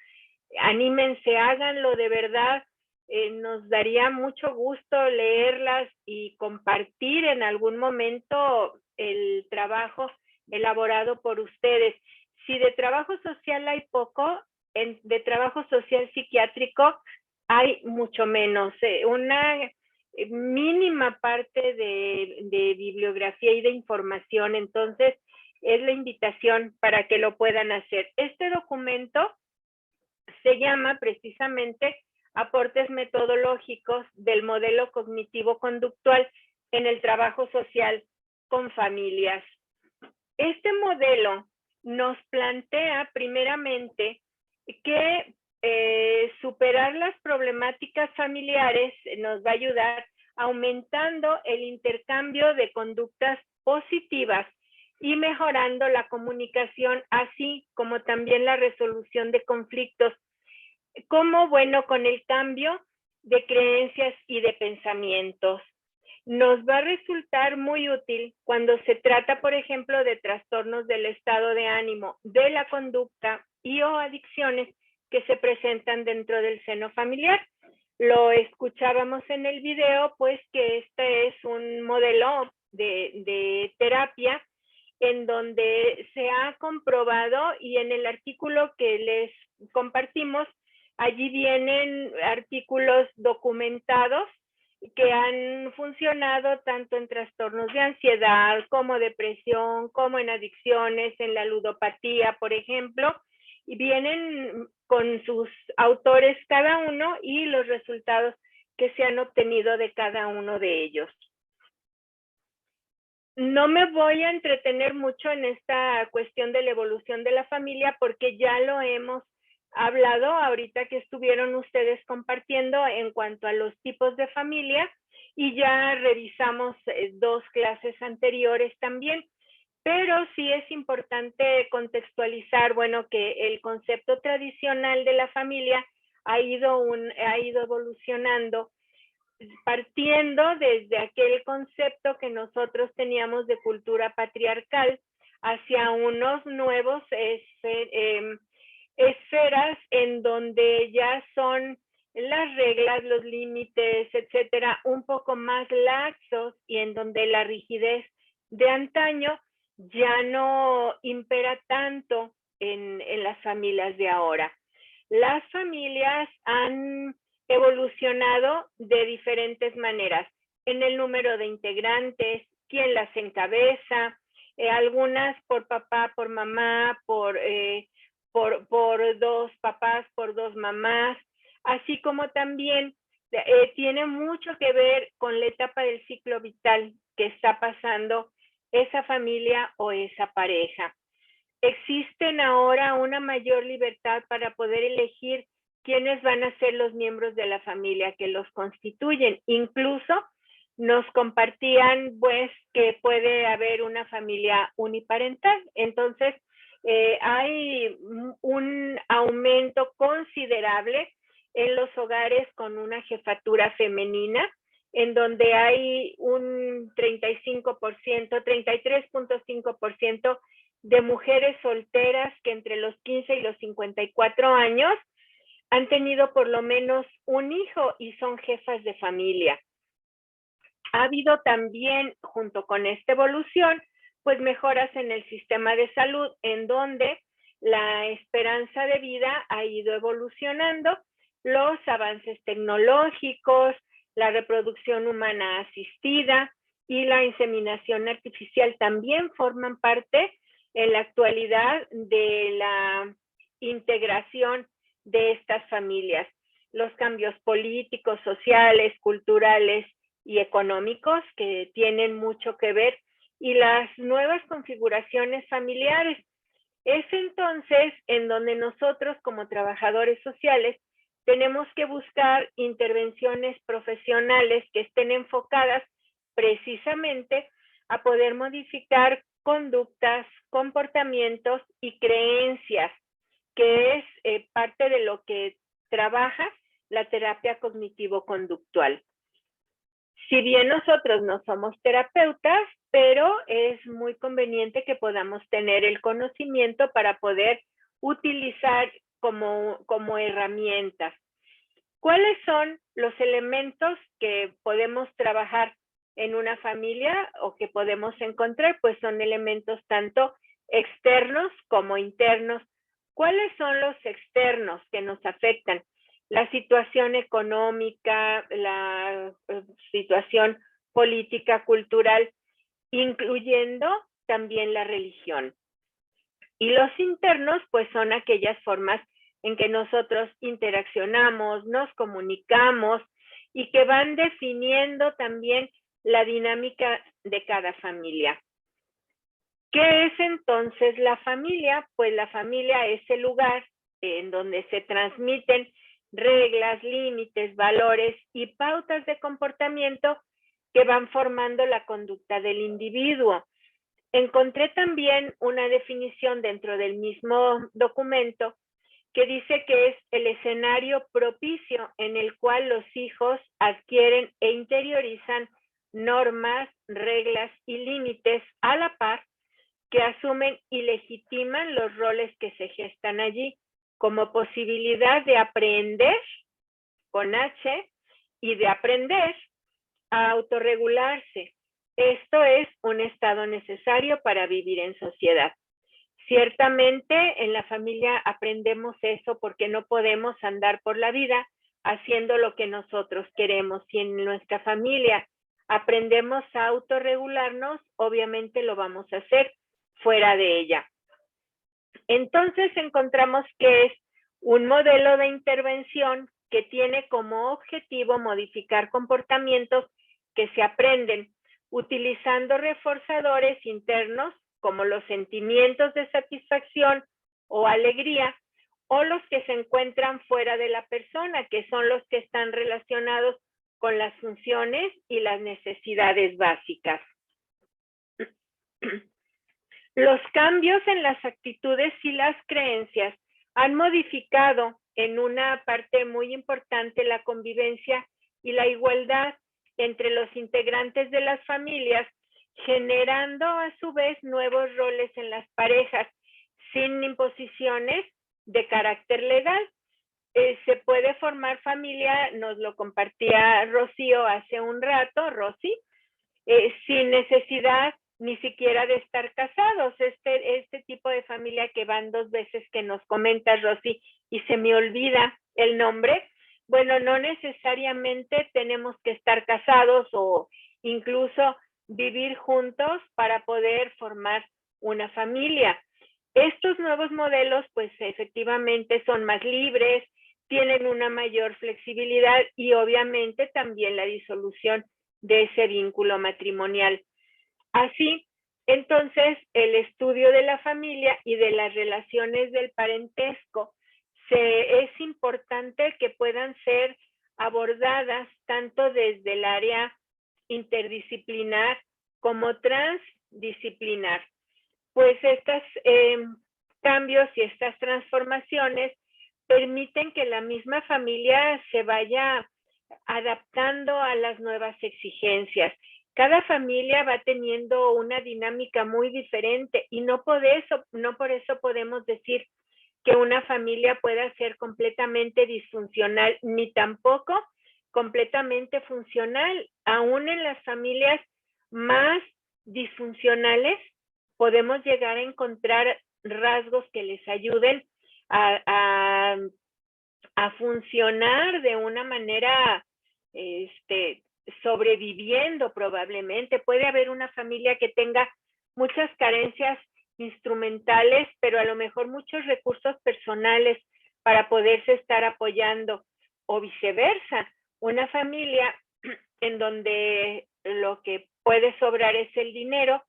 Anímense, háganlo de verdad. Nos daría mucho gusto leerlas y compartir en algún momento el trabajo elaborado por ustedes. Si de trabajo social hay poco, de trabajo social psiquiátrico hay mucho menos. Una mínima parte de bibliografía y de información. Entonces, es la invitación para que lo puedan hacer. Este documento se llama precisamente Aportes metodológicos del modelo cognitivo-conductual en el trabajo social con familias. Este modelo nos plantea primeramente que superar las problemáticas familiares nos va a ayudar aumentando el intercambio de conductas positivas y mejorando la comunicación, así como también la resolución de conflictos, como bueno con el cambio de creencias y de pensamientos. Nos va a resultar muy útil cuando se trata, por ejemplo, de trastornos del estado de ánimo, de la conducta y o adicciones que se presentan dentro del seno familiar. Lo escuchábamos en el video, pues que este es un modelo de terapia en donde se ha comprobado, y en el artículo que les compartimos, allí vienen artículos documentados que han funcionado tanto en trastornos de ansiedad como depresión, como en adicciones, en la ludopatía, por ejemplo, y vienen con sus autores cada uno y los resultados que se han obtenido de cada uno de ellos. No me voy a entretener mucho en esta cuestión de la evolución de la familia porque ya lo hemos hablado ahorita que estuvieron ustedes compartiendo en cuanto a los tipos de familia, y ya revisamos 2 clases anteriores también, pero sí es importante contextualizar, bueno, que el concepto tradicional de la familia ha ido evolucionando, partiendo desde aquel concepto que nosotros teníamos de cultura patriarcal hacia unos nuevos esferas en donde ya son las reglas, los límites, etcétera, un poco más laxos, y en donde la rigidez de antaño ya no impera tanto en las familias de ahora. Las familias han evolucionado de diferentes maneras, en el número de integrantes, quién las encabeza, algunas por papá, por mamá, por dos papás, por dos mamás, así como también tiene mucho que ver con la etapa del ciclo vital que está pasando esa familia o esa pareja. Existen ahora una mayor libertad para poder elegir quiénes van a ser los miembros de la familia que los constituyen. Incluso nos compartían pues que puede haber una familia uniparental. Entonces, hay un aumento considerable en los hogares con una jefatura femenina, en donde hay un 35%, 33.5% de mujeres solteras que entre los 15 y los 54 años han tenido por lo menos un hijo y son jefas de familia. Ha habido también, junto con esta evolución, pues mejoras en el sistema de salud, en donde la esperanza de vida ha ido evolucionando, los avances tecnológicos, la reproducción humana asistida y la inseminación artificial también forman parte en la actualidad de la integración de estas familias. Los cambios políticos, sociales, culturales y económicos que tienen mucho que ver y las nuevas configuraciones familiares. Es entonces en donde nosotros como trabajadores sociales tenemos que buscar intervenciones profesionales que estén enfocadas precisamente a poder modificar conductas, comportamientos y creencias, que es parte de lo que trabaja la terapia cognitivo-conductual. Si bien nosotros no somos terapeutas, pero es muy conveniente que podamos tener el conocimiento para poder utilizar como herramientas. ¿Cuáles son los elementos que podemos trabajar en una familia o que podemos encontrar? Pues son elementos tanto externos como internos. ¿Cuáles son los externos que nos afectan? La situación económica, la situación política, cultural, incluyendo también la religión. Y los internos, pues son aquellas formas en que nosotros interaccionamos, nos comunicamos y que van definiendo también la dinámica de cada familia. ¿Qué es entonces la familia? Pues la familia es el lugar en donde se transmiten reglas, límites, valores y pautas de comportamiento que van formando la conducta del individuo. Encontré también una definición dentro del mismo documento que dice que es el escenario propicio en el cual los hijos adquieren e interiorizan normas, reglas y límites a la par que asumen y legitiman los roles que se gestan allí como posibilidad de aprender, con H, y de aprender a autorregularse. Esto es un estado necesario para vivir en sociedad. Ciertamente en la familia aprendemos eso porque no podemos andar por la vida haciendo lo que nosotros queremos. Si en nuestra familia aprendemos a autorregularnos, obviamente lo vamos a hacer fuera de ella. Entonces encontramos que es un modelo de intervención que tiene como objetivo modificar comportamientos que se aprenden utilizando reforzadores internos como los sentimientos de satisfacción o alegría, o los que se encuentran fuera de la persona, que son los que están relacionados con las funciones y las necesidades básicas. Los cambios en las actitudes y las creencias han modificado en una parte muy importante la convivencia y la igualdad entre los integrantes de las familias, generando a su vez nuevos roles en las parejas sin imposiciones de carácter legal. Se puede formar familia, nos lo compartía Rocío hace un rato, Rosy, sin necesidad ni siquiera de estar casados. Este tipo de familia que van 2 veces que nos comenta Rosy y se me olvida el nombre, bueno, no necesariamente tenemos que estar casados o incluso vivir juntos para poder formar una familia. Estos nuevos modelos, pues efectivamente son más libres, tienen una mayor flexibilidad y obviamente también la disolución de ese vínculo matrimonial. Así, entonces, el estudio de la familia y de las relaciones del parentesco es importante que puedan ser abordadas tanto desde el área interdisciplinar como transdisciplinar. Pues estos cambios y estas transformaciones permiten que la misma familia se vaya adaptando a las nuevas exigencias. Cada familia va teniendo una dinámica muy diferente y no por eso podemos decir que una familia pueda ser completamente disfuncional, ni tampoco completamente funcional. Aún en las familias más disfuncionales podemos llegar a encontrar rasgos que les ayuden a funcionar de una manera sobreviviendo probablemente. Puede haber una familia que tenga muchas carencias instrumentales, pero a lo mejor muchos recursos personales para poderse estar apoyando, o viceversa, una familia en donde lo que puede sobrar es el dinero,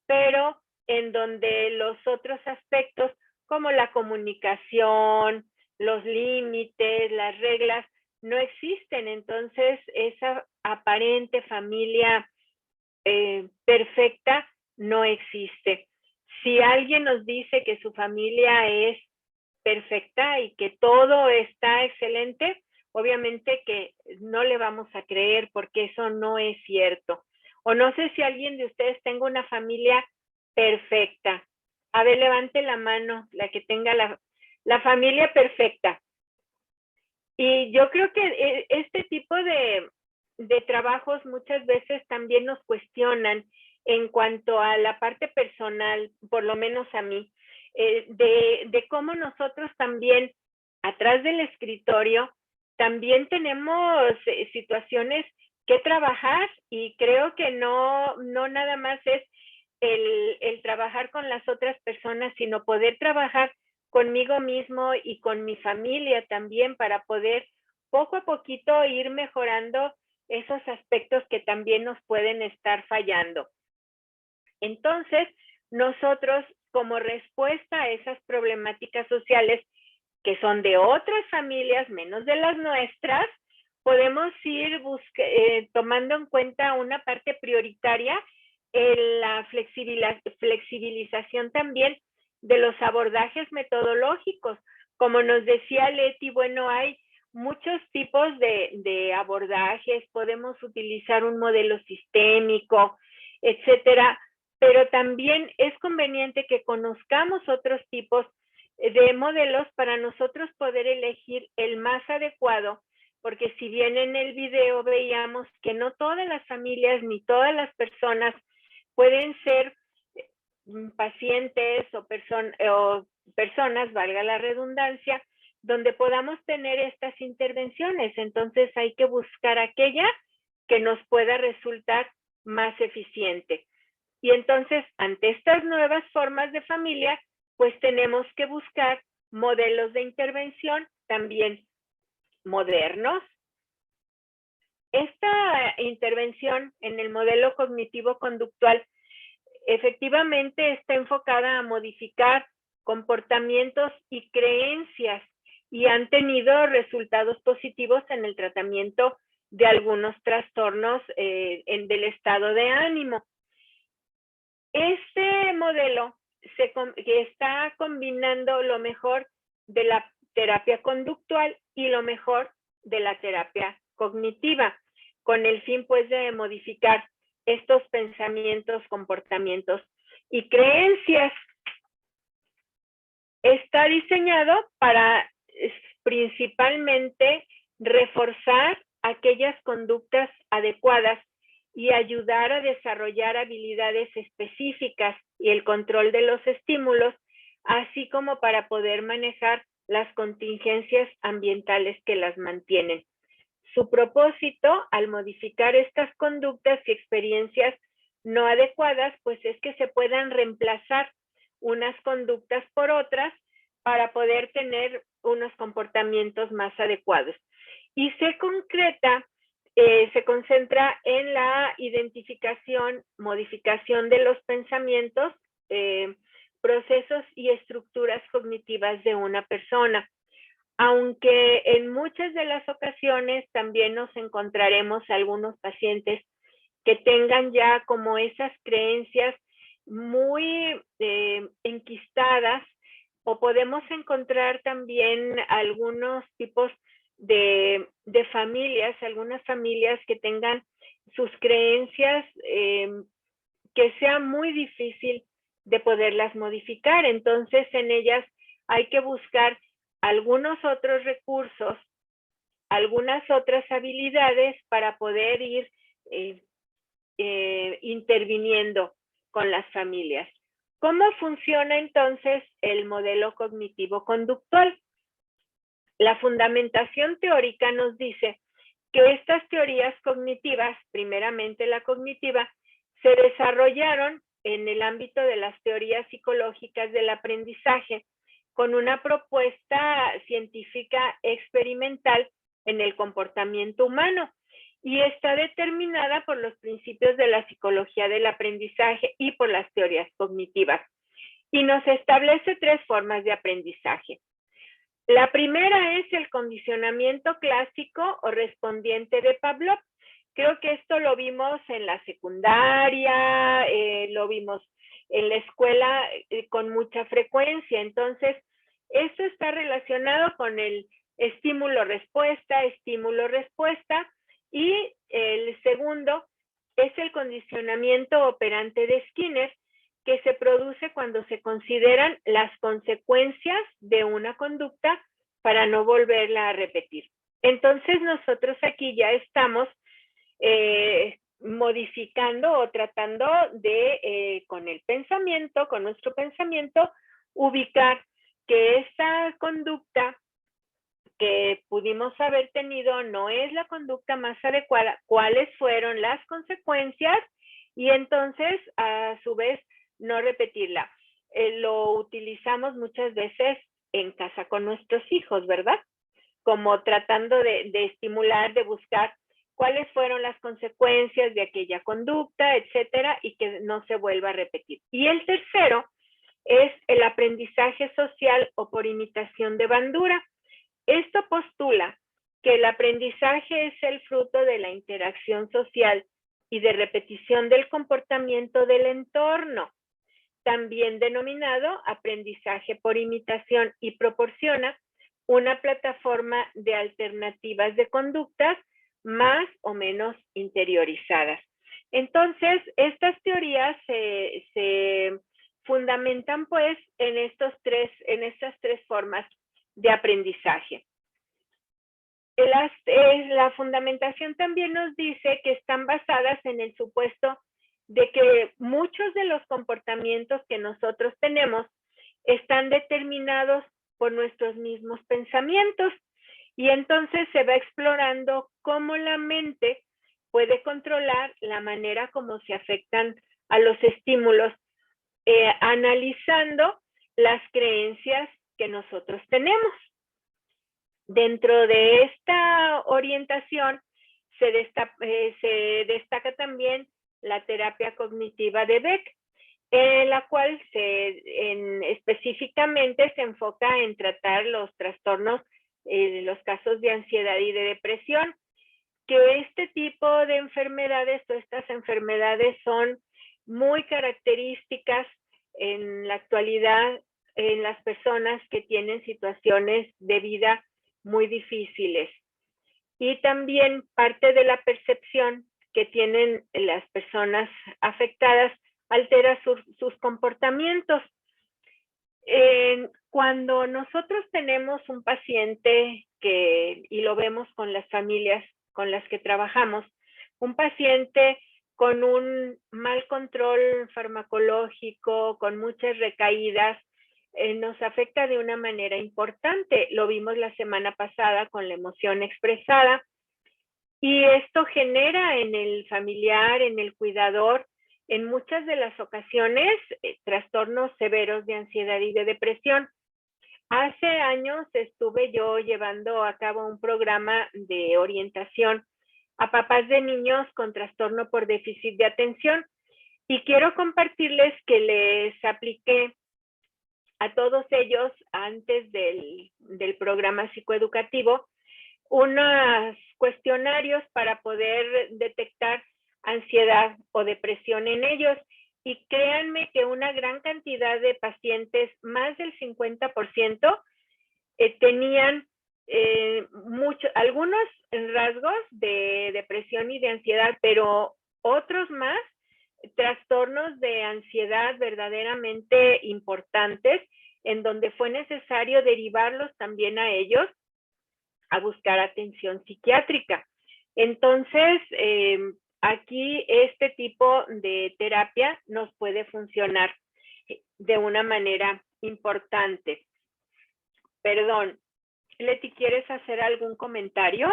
pero en donde los otros aspectos como la comunicación, los límites, las reglas, no existen. Entonces, esa aparente familia perfecta no existe. Si alguien nos dice que su familia es perfecta y que todo está excelente, obviamente que no le vamos a creer porque eso no es cierto. O no sé si alguien de ustedes tenga una familia perfecta. A ver, levante la mano, la que tenga la familia perfecta. Y yo creo que este tipo de trabajos muchas veces también nos cuestionan en cuanto a la parte personal, por lo menos a mí, de cómo nosotros también, atrás del escritorio, también tenemos situaciones que trabajar, y creo que no nada más es el trabajar con las otras personas, sino poder trabajar conmigo mismo y con mi familia también, para poder poco a poquito ir mejorando esos aspectos que también nos pueden estar fallando. Entonces, nosotros, como respuesta a esas problemáticas sociales que son de otras familias, menos de las nuestras, podemos ir tomando en cuenta una parte prioritaria en la flexibilización también de los abordajes metodológicos. Como nos decía Leti, bueno, hay muchos tipos de abordajes, podemos utilizar un modelo sistémico, etcétera, pero también es conveniente que conozcamos otros tipos de modelos para nosotros poder elegir el más adecuado, porque si bien en el video veíamos que no todas las familias ni todas las personas pueden ser pacientes o personas, valga la redundancia, donde podamos tener estas intervenciones. Entonces hay que buscar aquella que nos pueda resultar más eficiente. Y entonces, ante estas nuevas formas de familia, pues tenemos que buscar modelos de intervención también modernos. Esta intervención en el modelo cognitivo-conductual efectivamente está enfocada a modificar comportamientos y creencias, y han tenido resultados positivos en el tratamiento de algunos trastornos del estado de ánimo. Este modelo que está combinando lo mejor de la terapia conductual y lo mejor de la terapia cognitiva, con el fin pues de modificar estos pensamientos, comportamientos y creencias. Está diseñado para principalmente reforzar aquellas conductas adecuadas y ayudar a desarrollar habilidades específicas y el control de los estímulos, así como para poder manejar las contingencias ambientales que las mantienen. Su propósito al modificar estas conductas y experiencias no adecuadas, pues es que se puedan reemplazar unas conductas por otras para poder tener unos comportamientos más adecuados. Y se concreta, se concentra en la identificación, modificación de los pensamientos, procesos y estructuras cognitivas de una persona. Aunque en muchas de las ocasiones también nos encontraremos algunos pacientes que tengan ya como esas creencias muy enquistadas, o podemos encontrar también algunos tipos de familias, algunas familias que tengan sus creencias que sea muy difícil de poderlas modificar. Entonces en ellas hay que buscar algunos otros recursos, algunas otras habilidades para poder ir interviniendo con las familias. ¿Cómo funciona entonces el modelo cognitivo-conductual? La fundamentación teórica nos dice que estas teorías cognitivas, primeramente la cognitiva, se desarrollaron en el ámbito de las teorías psicológicas del aprendizaje con una propuesta científica experimental en el comportamiento humano, y está determinada por los principios de la psicología del aprendizaje y por las teorías cognitivas. Y nos establece 3 formas de aprendizaje. La primera es el condicionamiento clásico o respondiente de Pavlov. Creo que esto lo vimos en la secundaria, lo vimos en la escuela con mucha frecuencia. Entonces, esto está relacionado con el estímulo-respuesta, y el segundo es el condicionamiento operante de Skinner, que se produce cuando se consideran las consecuencias de una conducta para no volverla a repetir. Entonces nosotros aquí ya estamos modificando o tratando de, con el pensamiento, con nuestro pensamiento, ubicar que esa conducta que pudimos haber tenido no es la conducta más adecuada, cuáles fueron las consecuencias, y entonces a su vez no repetirla. Lo utilizamos muchas veces en casa con nuestros hijos, ¿verdad? Como tratando de estimular, de buscar cuáles fueron las consecuencias de aquella conducta, etcétera, y que no se vuelva a repetir. Y el tercero es el aprendizaje social o por imitación de Bandura. Esto postula que el aprendizaje es el fruto de la interacción social y de repetición del comportamiento del entorno, también denominado aprendizaje por imitación, y proporciona una plataforma de alternativas de conductas más o menos interiorizadas. Entonces, estas teorías se fundamentan pues en estas 3 formas de aprendizaje. La fundamentación también nos dice que están basadas en el supuesto de que muchos de los comportamientos que nosotros tenemos están determinados por nuestros mismos pensamientos, y entonces se va explorando cómo la mente puede controlar la manera como se afectan a los estímulos, analizando las creencias que nosotros tenemos. Dentro de esta orientación se destaca también la terapia cognitiva de Beck, la cual específicamente se enfoca en tratar los trastornos, los casos de ansiedad y de depresión, que este tipo de enfermedades o estas enfermedades son muy características en la actualidad en las personas que tienen situaciones de vida muy difíciles. Y también parte de la percepción que tienen las personas afectadas altera sus comportamientos. Cuando nosotros tenemos un paciente y lo vemos con las familias con las que trabajamos, un paciente con un mal control farmacológico, con muchas recaídas, nos afecta de una manera importante. Lo vimos la semana pasada con la emoción expresada, Y esto genera en el familiar, en el cuidador, en muchas de las ocasiones, trastornos severos de ansiedad y de depresión. Hace años estuve yo llevando a cabo un programa de orientación a papás de niños con trastorno por déficit de atención y quiero compartirles que les apliqué a todos ellos antes del programa psicoeducativo unos cuestionarios para poder detectar ansiedad o depresión en ellos. Y créanme que una gran cantidad de pacientes, más del 50%, tenían algunos rasgos de depresión y de ansiedad, pero otros más, trastornos de ansiedad verdaderamente importantes, en donde fue necesario derivarlos también a ellos a buscar atención psiquiátrica. Entonces, aquí este tipo de terapia nos puede funcionar de una manera importante. Perdón, Leti, ¿quieres hacer algún comentario?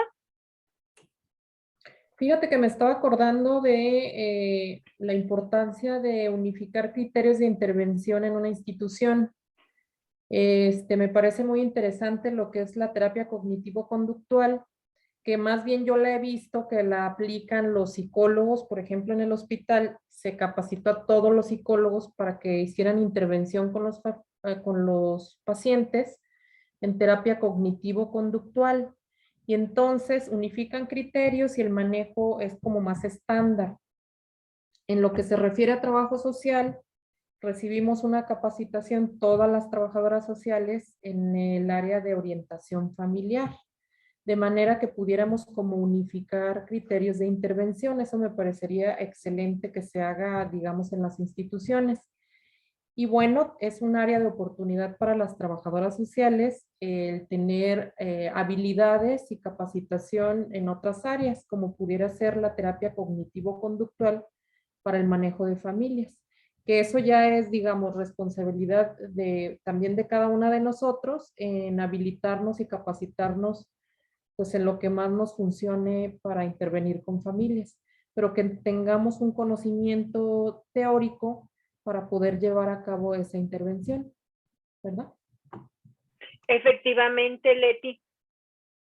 Fíjate que me estaba acordando de la importancia de unificar criterios de intervención en una institución. Me parece muy interesante lo que es la terapia cognitivo-conductual, que más bien yo la he visto que la aplican los psicólogos, por ejemplo, en el hospital se capacitó a todos los psicólogos para que hicieran intervención con los pacientes en terapia cognitivo-conductual. Y entonces unifican criterios y el manejo es como más estándar. En lo que se refiere a trabajo social, recibimos una capacitación todas las trabajadoras sociales en el área de orientación familiar, de manera que pudiéramos como unificar criterios de intervención. Eso me parecería excelente que se haga, digamos, en las instituciones. Y bueno, es un área de oportunidad para las trabajadoras sociales el tener habilidades y capacitación en otras áreas, como pudiera ser la terapia cognitivo-conductual para el manejo de familias, que eso ya es, digamos, responsabilidad también de cada una de nosotros en habilitarnos y capacitarnos pues en lo que más nos funcione para intervenir con familias, pero que tengamos un conocimiento teórico para poder llevar a cabo esa intervención, ¿verdad? Efectivamente, Leti,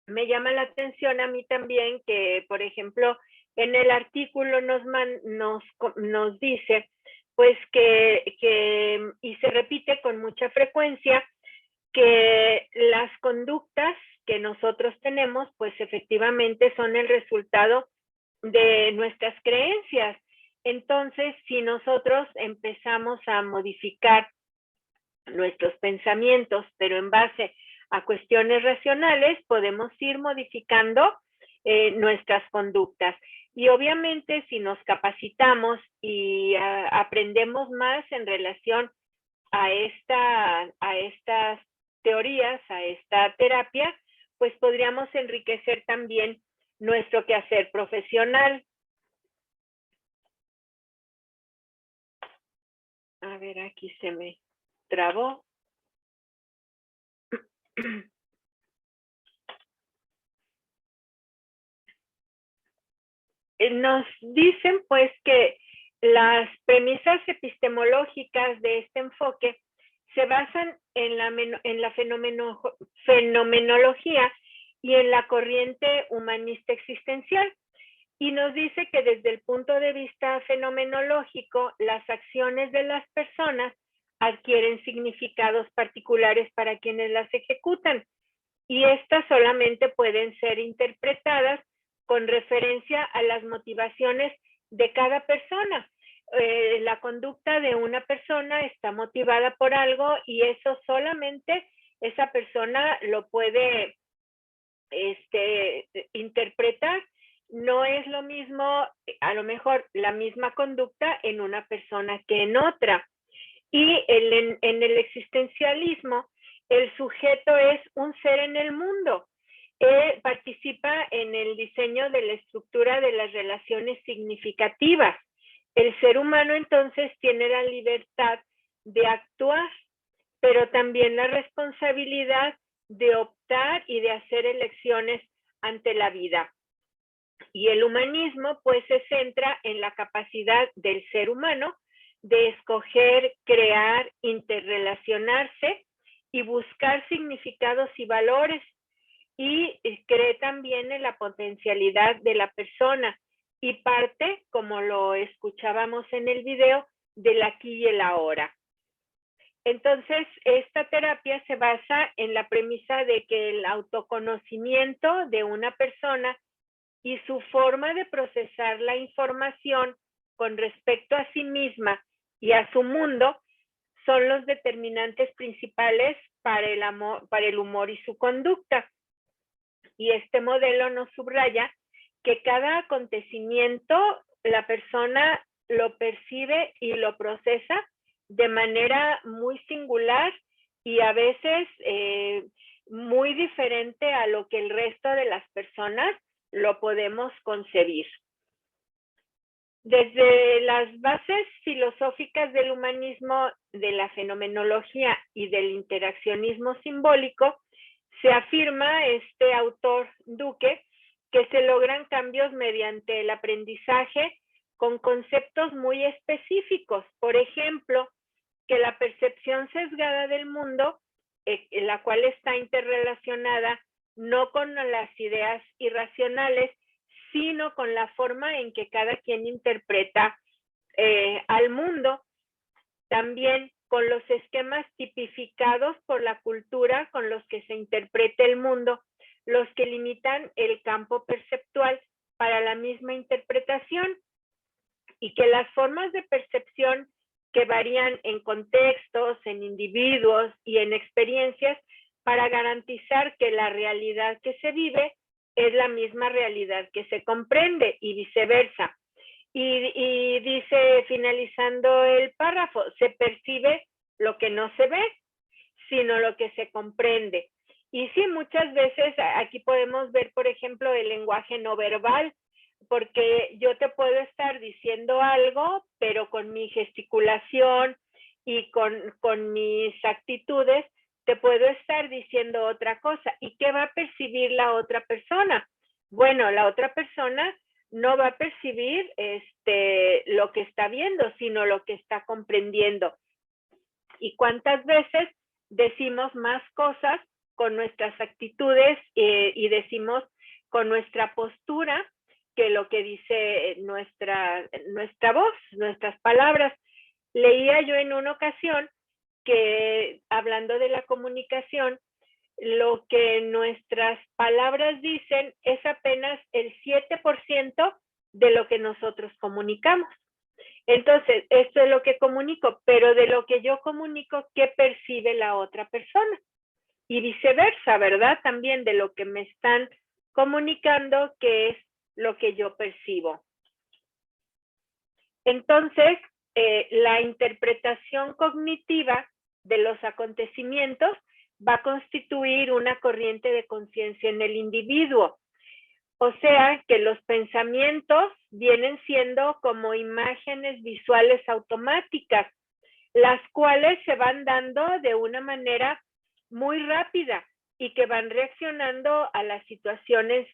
me llama la atención a mí también que, por ejemplo, en el artículo nos dice, pues y se repite con mucha frecuencia, que las conductas que nosotros tenemos, pues efectivamente son el resultado de nuestras creencias. Entonces, si nosotros empezamos a modificar nuestros pensamientos, pero en base a cuestiones racionales, podemos ir modificando nuestras conductas. Y obviamente, si nos capacitamos y aprendemos más en relación a estas teorías, a esta terapia, pues podríamos enriquecer también nuestro quehacer profesional. A ver, aquí se me trabó. Nos dicen pues que las premisas epistemológicas de este enfoque se basan en la fenomenología y en la corriente humanista existencial. Y nos dice que desde el punto de vista fenomenológico, las acciones de las personas adquieren significados particulares para quienes las ejecutan. Y estas solamente pueden ser interpretadas con referencia a las motivaciones de cada persona. La conducta de una persona está motivada por algo y eso solamente esa persona lo puede interpretar. No es lo mismo, a lo mejor, la misma conducta en una persona que en otra. Y en el existencialismo, el sujeto es un ser en el mundo. Participa en el diseño de la estructura de las relaciones significativas. El ser humano entonces tiene la libertad de actuar, pero también la responsabilidad de optar y de hacer elecciones ante la vida. Y el humanismo pues se centra en la capacidad del ser humano de escoger, crear, interrelacionarse y buscar significados y valores. Y cree también en la potencialidad de la persona y parte, como lo escuchábamos en el video, del aquí y el ahora. Entonces, esta terapia se basa en la premisa de que el autoconocimiento de una persona y su forma de procesar la información con respecto a sí misma y a su mundo son los determinantes principales para el humor y su conducta. Y este modelo nos subraya que cada acontecimiento la persona lo percibe y lo procesa de manera muy singular y a veces muy diferente a lo que el resto de las personas lo podemos concebir. Desde las bases filosóficas del humanismo, de la fenomenología y del interaccionismo simbólico, se afirma este autor Duque que se logran cambios mediante el aprendizaje con conceptos muy específicos. Por ejemplo, que la percepción sesgada del mundo, la cual está interrelacionada no con las ideas irracionales, sino con la forma en que cada quien interpreta al mundo. También con los esquemas tipificados por la cultura con los que se interpreta el mundo, los que limitan el campo perceptual para la misma interpretación, y que las formas de percepción que varían en contextos, en individuos y en experiencias para garantizar que la realidad que se vive es la misma realidad que se comprende y viceversa. Y dice, finalizando el párrafo, se percibe lo que no se ve, sino lo que se comprende. Y sí, muchas veces aquí podemos ver, por ejemplo, el lenguaje no verbal, porque yo te puedo estar diciendo algo, pero con mi gesticulación y con mis actitudes, te puedo estar diciendo otra cosa. ¿Y qué va a percibir la otra persona? Bueno, la otra persona no va a percibir lo que está viendo, sino lo que está comprendiendo. ¿Y cuántas veces decimos más cosas con nuestras actitudes y decimos con nuestra postura que lo que dice nuestra voz, nuestras palabras? Leía yo en una ocasión que, hablando de la comunicación, lo que nuestras palabras dicen es apenas el 7% de lo que nosotros comunicamos. Entonces, esto es lo que comunico, pero de lo que yo comunico, ¿qué percibe la otra persona? Y viceversa, ¿verdad? También de lo que me están comunicando, ¿qué es lo que yo percibo? Entonces, la interpretación cognitiva de los acontecimientos va a constituir una corriente de conciencia en el individuo. O sea, que los pensamientos vienen siendo como imágenes visuales automáticas, las cuales se van dando de una manera muy rápida y que van reaccionando a las situaciones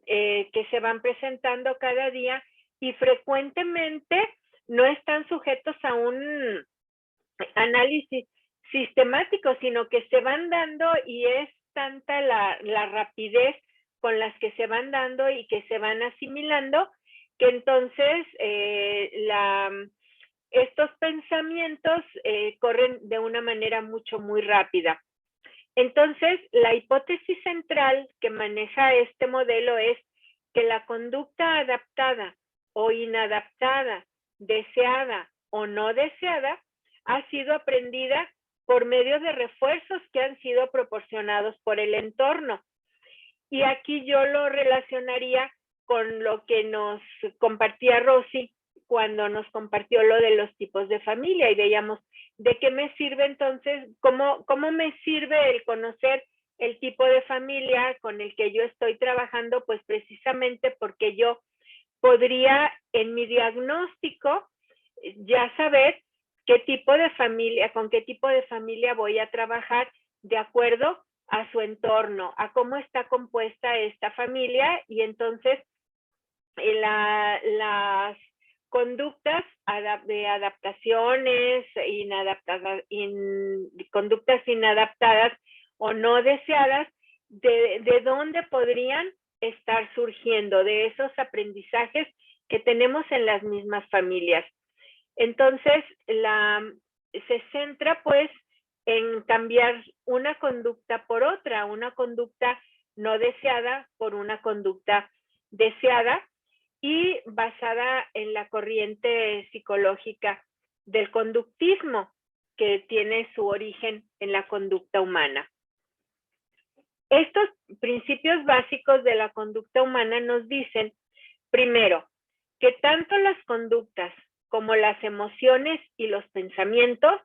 que se van presentando cada día y frecuentemente no están sujetos a un análisis sistemático, sino que se van dando y es tanta la rapidez con las que se van dando y que se van asimilando, que entonces estos pensamientos corren de una manera muy rápida. Entonces, la hipótesis central que maneja este modelo es que la conducta adaptada o inadaptada, deseada o no deseada, ha sido aprendida por medio de refuerzos que han sido proporcionados por el entorno. Y aquí yo lo relacionaría con lo que nos compartía Rosy cuando nos compartió lo de los tipos de familia y veíamos de qué me sirve entonces, cómo me sirve el conocer el tipo de familia con el que yo estoy trabajando, pues precisamente porque yo podría en mi diagnóstico ya saber qué tipo de familia, con qué tipo de familia voy a trabajar de acuerdo a su entorno, a cómo está compuesta esta familia, y entonces las conductas de adaptaciones, conductas inadaptadas o no deseadas, de dónde podrían estar surgiendo, de esos aprendizajes que tenemos en las mismas familias. Entonces, se centra pues en cambiar una conducta por otra, una conducta no deseada por una conducta deseada, y basada en la corriente psicológica del conductismo, que tiene su origen en la conducta humana. Estos principios básicos de la conducta humana nos dicen, primero, que tanto las conductas como las emociones y los pensamientos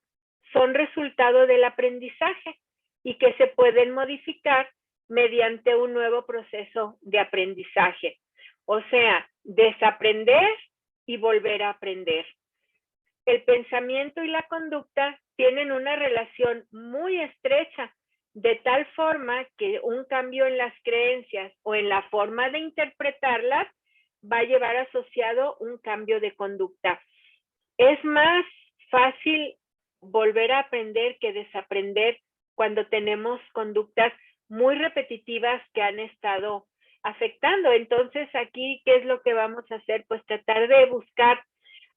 son resultado del aprendizaje y que se pueden modificar mediante un nuevo proceso de aprendizaje. O sea, desaprender y volver a aprender. El pensamiento y la conducta tienen una relación muy estrecha, de tal forma que un cambio en las creencias o en la forma de interpretarlas va a llevar asociado un cambio de conducta. Es más fácil volver a aprender que desaprender cuando tenemos conductas muy repetitivas que han estado afectando. Entonces, aquí, ¿qué es lo que vamos a hacer? Pues tratar de buscar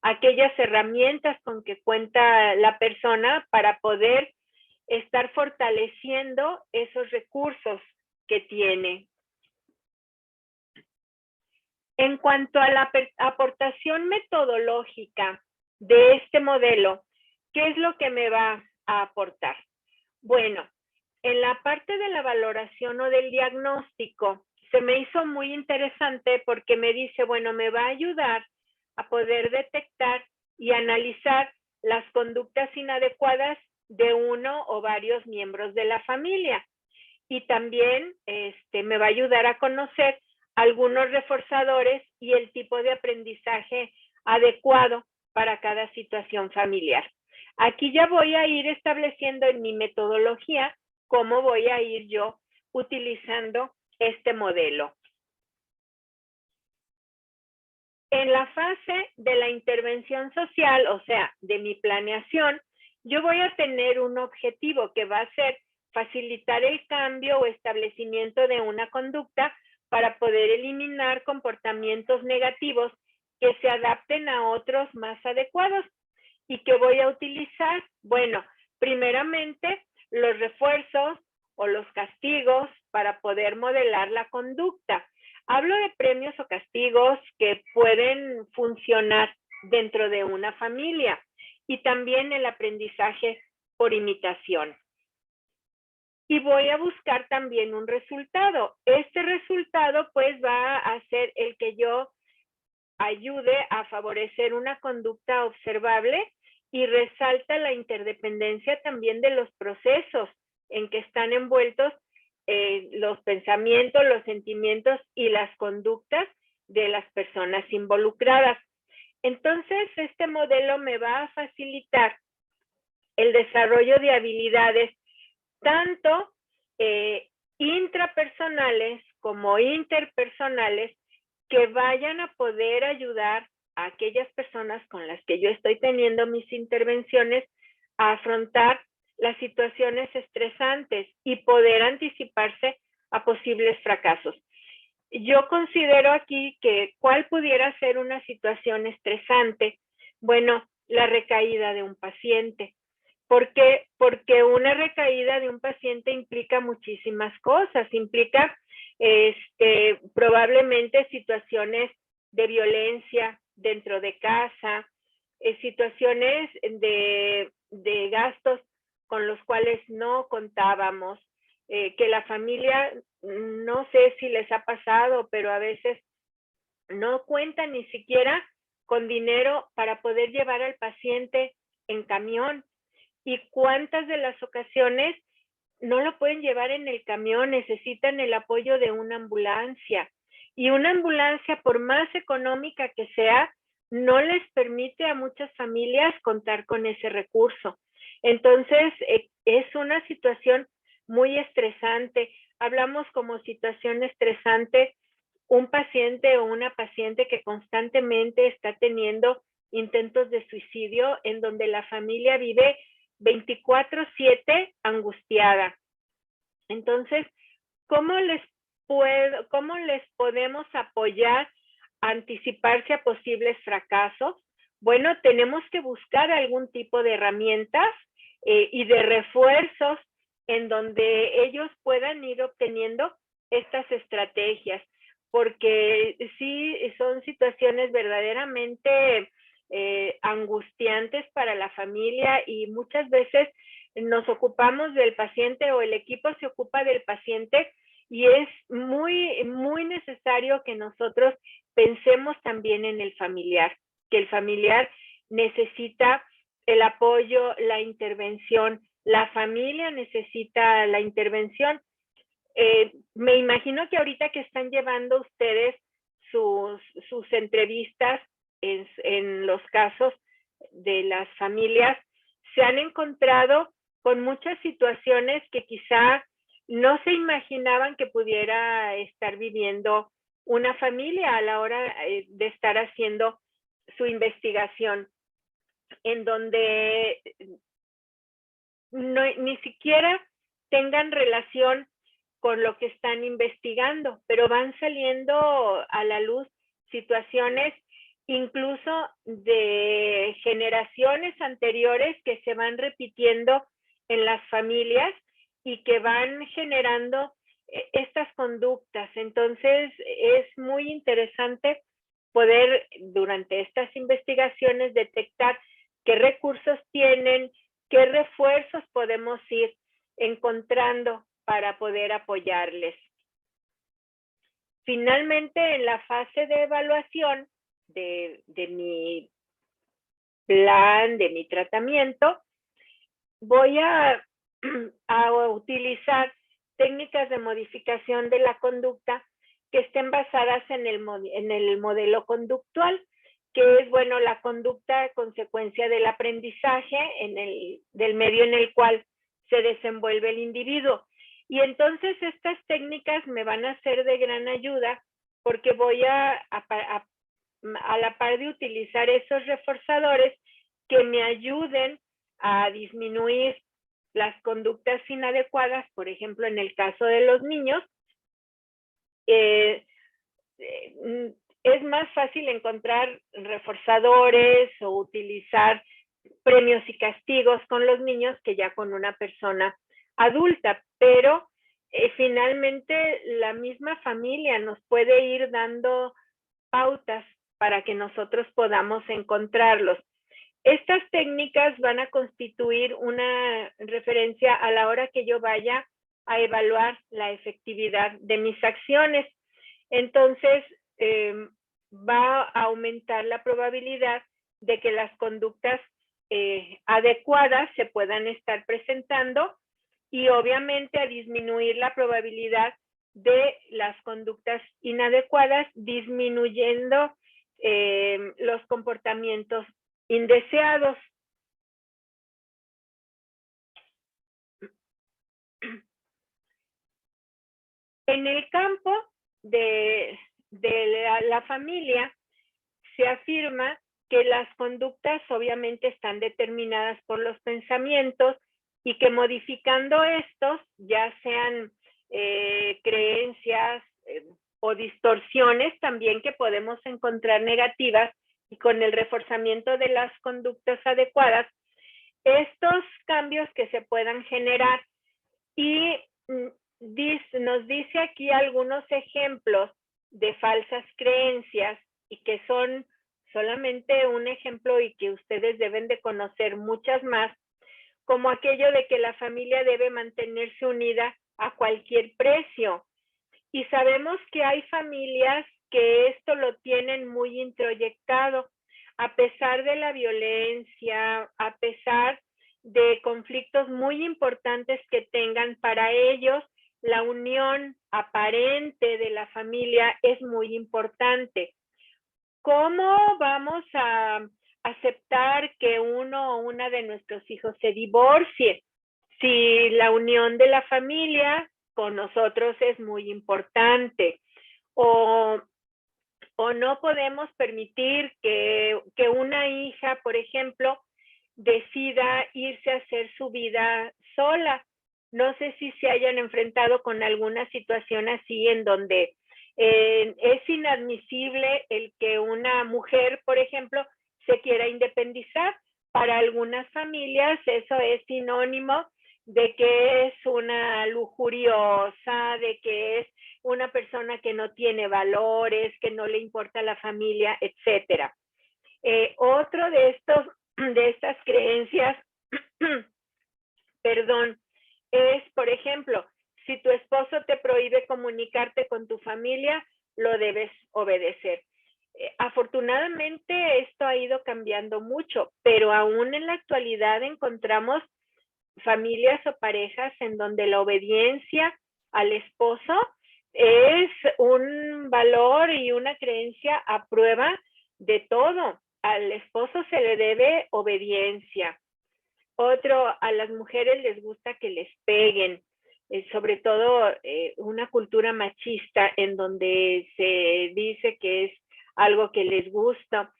aquellas herramientas con que cuenta la persona para poder estar fortaleciendo esos recursos que tiene. En cuanto a la aportación metodológica de este modelo, ¿qué es lo que me va a aportar? Bueno, en la parte de la valoración o del diagnóstico, se me hizo muy interesante porque me dice, bueno, me va a ayudar a poder detectar y analizar las conductas inadecuadas de uno o varios miembros de la familia. Y también me va a ayudar a conocer algunos reforzadores y el tipo de aprendizaje adecuado para cada situación familiar. Aquí ya voy a ir estableciendo en mi metodología cómo voy a ir yo utilizando este modelo. En la fase de la intervención social, o sea, de mi planeación, yo voy a tener un objetivo que va a ser facilitar el cambio o establecimiento de una conducta para poder eliminar comportamientos negativos que se adapten a otros más adecuados. ¿Y qué voy a utilizar? Bueno, primeramente los refuerzos o los castigos para poder modelar la conducta. Hablo de premios o castigos que pueden funcionar dentro de una familia, y también el aprendizaje por imitación. Y voy a buscar también un resultado. Este resultado pues va a ser el que yo ayude a favorecer una conducta observable y resalta la interdependencia también de los procesos en que están envueltos los pensamientos, los sentimientos y las conductas de las personas involucradas. Entonces, este modelo me va a facilitar el desarrollo de habilidades tanto intrapersonales como interpersonales que vayan a poder ayudar a aquellas personas con las que yo estoy teniendo mis intervenciones a afrontar las situaciones estresantes y poder anticiparse a posibles fracasos. Yo considero aquí que ¿cuál pudiera ser una situación estresante? Bueno, la recaída de un paciente. ¿Por qué? Porque una recaída de un paciente implica muchísimas cosas, implica probablemente situaciones de violencia dentro de casa, situaciones de gastos con los cuales no contábamos, que la familia, no sé si les ha pasado, pero a veces no cuentan ni siquiera con dinero para poder llevar al paciente en camión. ¿Y cuántas de las ocasiones no lo pueden llevar en el camión? Necesitan el apoyo de una ambulancia. Y una ambulancia, por más económica que sea, no les permite a muchas familias contar con ese recurso. Entonces, es una situación muy estresante. Hablamos como situación estresante un paciente paciente o una paciente que constantemente está teniendo intentos de suicidio en donde la familia vive 24/7 angustiada. Entonces, ¿cómo les podemos apoyar a anticiparse a posibles fracasos? Bueno, tenemos que buscar algún tipo de herramientas y de refuerzos en donde ellos puedan ir obteniendo estas estrategias, porque sí son situaciones verdaderamente angustiantes para la familia y muchas veces nos ocupamos del paciente o el equipo se ocupa del paciente y es muy, muy necesario que nosotros pensemos también en el familiar, que el familiar necesita el apoyo, la intervención, la familia necesita la intervención. Me imagino que ahorita que están llevando ustedes sus entrevistas en los casos de las familias, se han encontrado con muchas situaciones que quizá no se imaginaban que pudiera estar viviendo una familia a la hora de estar haciendo su investigación, en donde ni siquiera tengan relación con lo que están investigando, pero van saliendo a la luz situaciones incluso de generaciones anteriores que se van repitiendo en las familias y que van generando estas conductas. Entonces, es muy interesante poder, durante estas investigaciones, detectar qué recursos tienen, qué refuerzos podemos ir encontrando para poder apoyarles. Finalmente, en la fase de evaluación de mi plan, de mi tratamiento, voy a utilizar técnicas de modificación de la conducta que estén basadas en el modelo conductual, que es, bueno, la conducta consecuencia del aprendizaje del medio en el cual se desenvuelve el individuo. Y entonces estas técnicas me van a ser de gran ayuda porque voy a la par de utilizar esos reforzadores que me ayuden a disminuir las conductas inadecuadas, por ejemplo, en el caso de los niños, es más fácil encontrar reforzadores o utilizar premios y castigos con los niños que ya con una persona adulta, pero finalmente la misma familia nos puede ir dando pautas para que nosotros podamos encontrarlos. Estas técnicas van a constituir una referencia a la hora que yo vaya a evaluar la efectividad de mis acciones. Entonces, va a aumentar la probabilidad de que las conductas adecuadas se puedan estar presentando y obviamente a disminuir la probabilidad de las conductas inadecuadas, disminuyendo los comportamientos indeseados. En el campo de la familia se afirma que las conductas obviamente están determinadas por los pensamientos y que modificando estos, ya sean creencias o distorsiones también que podemos encontrar negativas, y con el reforzamiento de las conductas adecuadas, estos cambios que se puedan generar. Y nos dice aquí algunos ejemplos de falsas creencias y que son solamente un ejemplo y que ustedes deben de conocer muchas más, como aquello de que la familia debe mantenerse unida a cualquier precio. Y sabemos que hay familias que esto lo tienen muy introyectado, a pesar de la violencia, a pesar de conflictos muy importantes que tengan para ellos, la unión aparente de la familia es muy importante. ¿Cómo vamos a aceptar que uno o una de nuestros hijos se divorcie si la unión de la familia con nosotros es muy importante? O O no podemos permitir que una hija, por ejemplo, decida irse a hacer su vida sola. No sé si se hayan enfrentado con alguna situación así en donde es inadmisible el que una mujer, por ejemplo, se quiera independizar. Para algunas familias eso es sinónimo de que es una lujuriosa, de que es una persona que no tiene valores, que no le importa la familia, etcétera. Otro de estas creencias, perdón, es, por ejemplo, si tu esposo te prohíbe comunicarte con tu familia, lo debes obedecer. Afortunadamente esto ha ido cambiando mucho, pero aún en la actualidad encontramos familias o parejas en donde la obediencia al esposo es un valor y una creencia a prueba de todo. Al esposo se le debe obediencia. Otro, a las mujeres les gusta que les peguen, sobre todo una cultura machista en donde se dice que es algo que les gusta.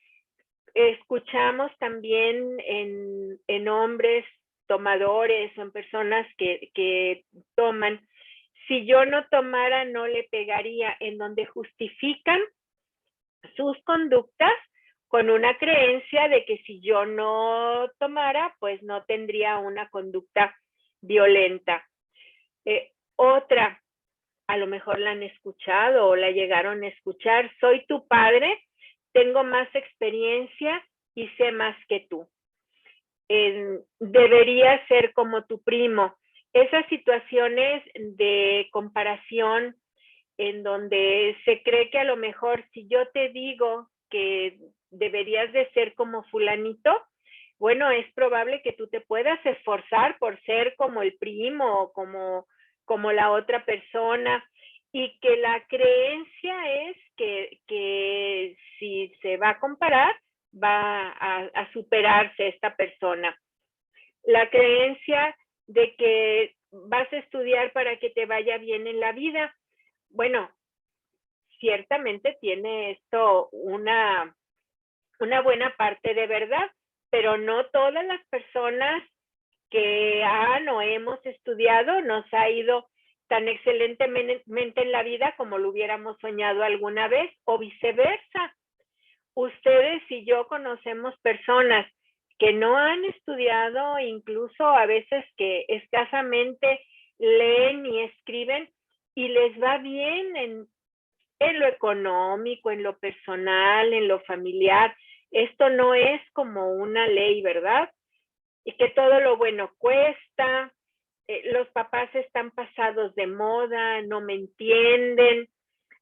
Escuchamos también en hombres tomadores o en personas que toman, si yo no tomara no le pegaría, en donde justifican sus conductas con una creencia de que si yo no tomara, pues no tendría una conducta violenta. Otra, a lo mejor la han escuchado o la llegaron a escuchar, soy tu padre, tengo más experiencia y sé más que tú. Debería ser como tu primo. Esas situaciones de comparación en donde se cree que a lo mejor si yo te digo que deberías de ser como fulanito, bueno, es probable que tú te puedas esforzar por ser como el primo o como la otra persona, y que la creencia es que si se va a comparar, va a superarse esta persona. La creencia de que vas a estudiar para que te vaya bien en la vida. Bueno, ciertamente tiene esto una buena parte de verdad, pero no todas las personas que han o hemos estudiado nos ha ido tan excelentemente en la vida como lo hubiéramos soñado alguna vez, o viceversa. Ustedes y yo conocemos personas que no han estudiado, incluso a veces que escasamente leen y escriben, y les va bien en lo económico, en lo personal, en lo familiar. Esto no es como una ley, ¿verdad? Y que todo lo bueno cuesta, los papás están pasados de moda, no me entienden,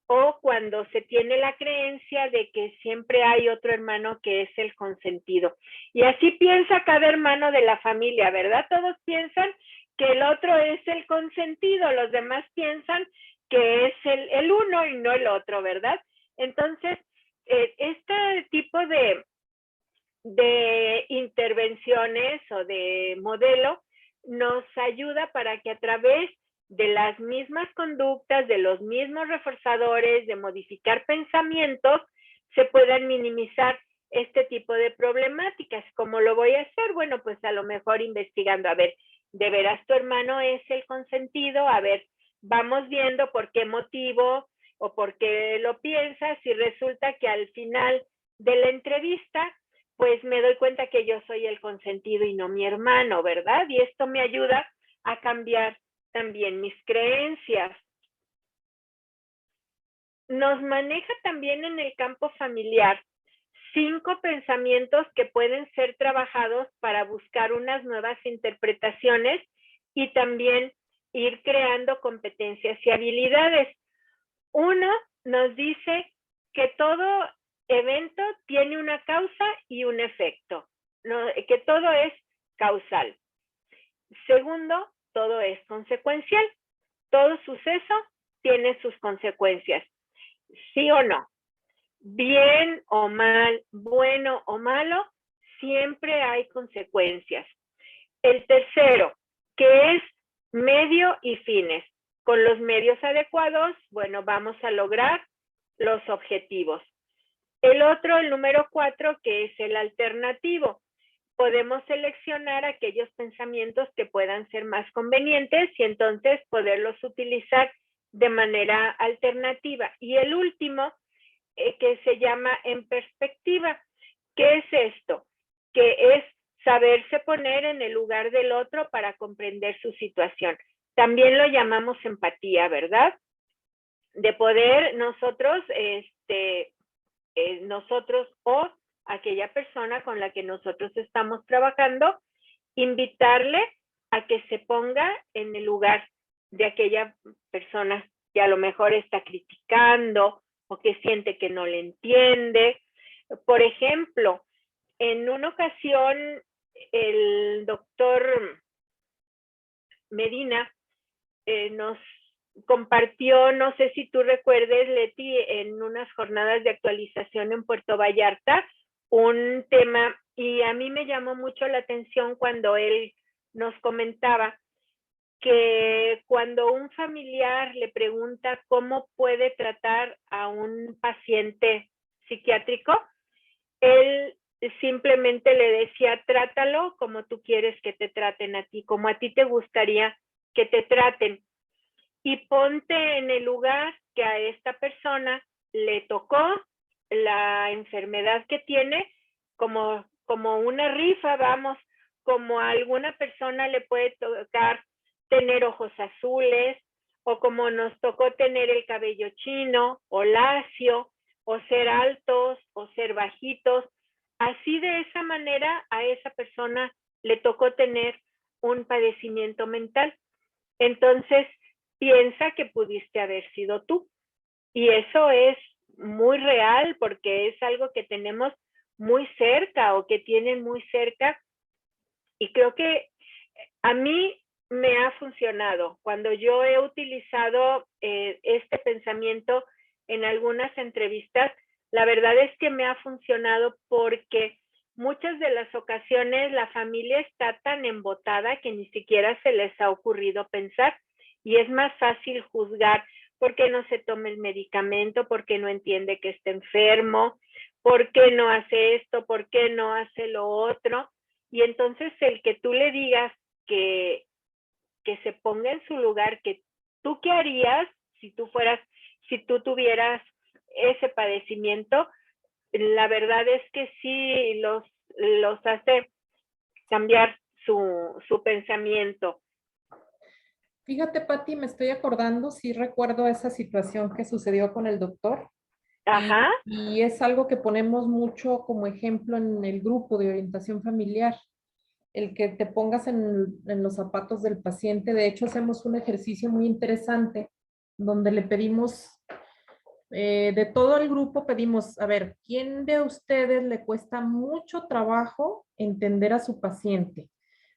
o cuando se tiene la creencia de que siempre hay otro hermano que es el consentido. Y así piensa cada hermano de la familia, ¿verdad? Todos piensan que el otro es el consentido, los demás piensan que es el uno y no el otro, ¿verdad? Entonces, este tipo de intervenciones o de modelo nos ayuda para que a través de las mismas conductas, de los mismos reforzadores, de modificar pensamientos, se puedan minimizar este tipo de problemáticas. ¿Cómo lo voy a hacer? Bueno, pues a lo mejor investigando, a ver, ¿de veras tu hermano es el consentido? A ver, vamos viendo por qué motivo o por qué lo piensas, y resulta que al final de la entrevista, pues me doy cuenta que yo soy el consentido y no mi hermano, ¿verdad? Y esto me ayuda a cambiar también mis creencias. Nos maneja también en el campo familiar 5 pensamientos que pueden ser trabajados para buscar unas nuevas interpretaciones y también ir creando competencias y habilidades. Uno nos dice que todo evento tiene una causa y un efecto, ¿no? Que todo es causal. Segundo, todo es consecuencial. Todo suceso tiene sus consecuencias. ¿Sí o no? Bien o mal, bueno o malo, siempre hay consecuencias. El tercero, que es medio y fines. Con los medios adecuados, bueno, vamos a lograr los objetivos. El otro, el número 4, que es el alternativo. Podemos seleccionar aquellos pensamientos que puedan ser más convenientes y entonces poderlos utilizar de manera alternativa. Y el último, que se llama en perspectiva. ¿Qué es esto? Que es saberse poner en el lugar del otro para comprender su situación. También lo llamamos empatía, ¿verdad? De poder nosotros, nosotros o aquella persona con la que nosotros estamos trabajando, invitarle a que se ponga en el lugar de aquella persona que a lo mejor está criticando o que siente que no le entiende. Por ejemplo, en una ocasión el doctor Medina nos compartió, no sé si tú recuerdes, Leti, en unas jornadas de actualización en Puerto Vallarta, un tema, y a mí me llamó mucho la atención cuando él nos comentaba que cuando un familiar le pregunta cómo puede tratar a un paciente psiquiátrico, él simplemente le decía, trátalo como tú quieres que te traten a ti, como a ti te gustaría que te traten. Y ponte en el lugar que a esta persona le tocó la enfermedad que tiene, como una rifa, vamos, como a alguna persona le puede tocar tener ojos azules, o como nos tocó tener el cabello chino, o lacio, o ser altos, o ser bajitos. Así de esa manera a esa persona le tocó tener un padecimiento mental. Entonces, piensa que pudiste haber sido tú. Y eso es muy real porque es algo que tenemos muy cerca o que tienen muy cerca. Y creo que a mí me ha funcionado. Cuando yo he utilizado este pensamiento en algunas entrevistas, la verdad es que me ha funcionado porque muchas de las ocasiones la familia está tan embotada que ni siquiera se les ha ocurrido pensar y es más fácil juzgar por qué no se toma el medicamento, por qué no entiende que está enfermo, por qué no hace esto, por qué no hace lo otro. Y entonces el que tú le digas que se ponga en su lugar, que tú qué harías si tú tuvieras ese padecimiento, la verdad es que sí los hace cambiar su pensamiento. Fíjate, Pati, me estoy acordando, sí recuerdo esa situación que sucedió con el doctor. Ajá. Y es algo que ponemos mucho como ejemplo en el grupo de orientación familiar, el que te pongas en los zapatos del paciente. De hecho, hacemos un ejercicio muy interesante donde le pedimos, de todo el grupo pedimos, a ver, ¿quién de ustedes le cuesta mucho trabajo entender a su paciente?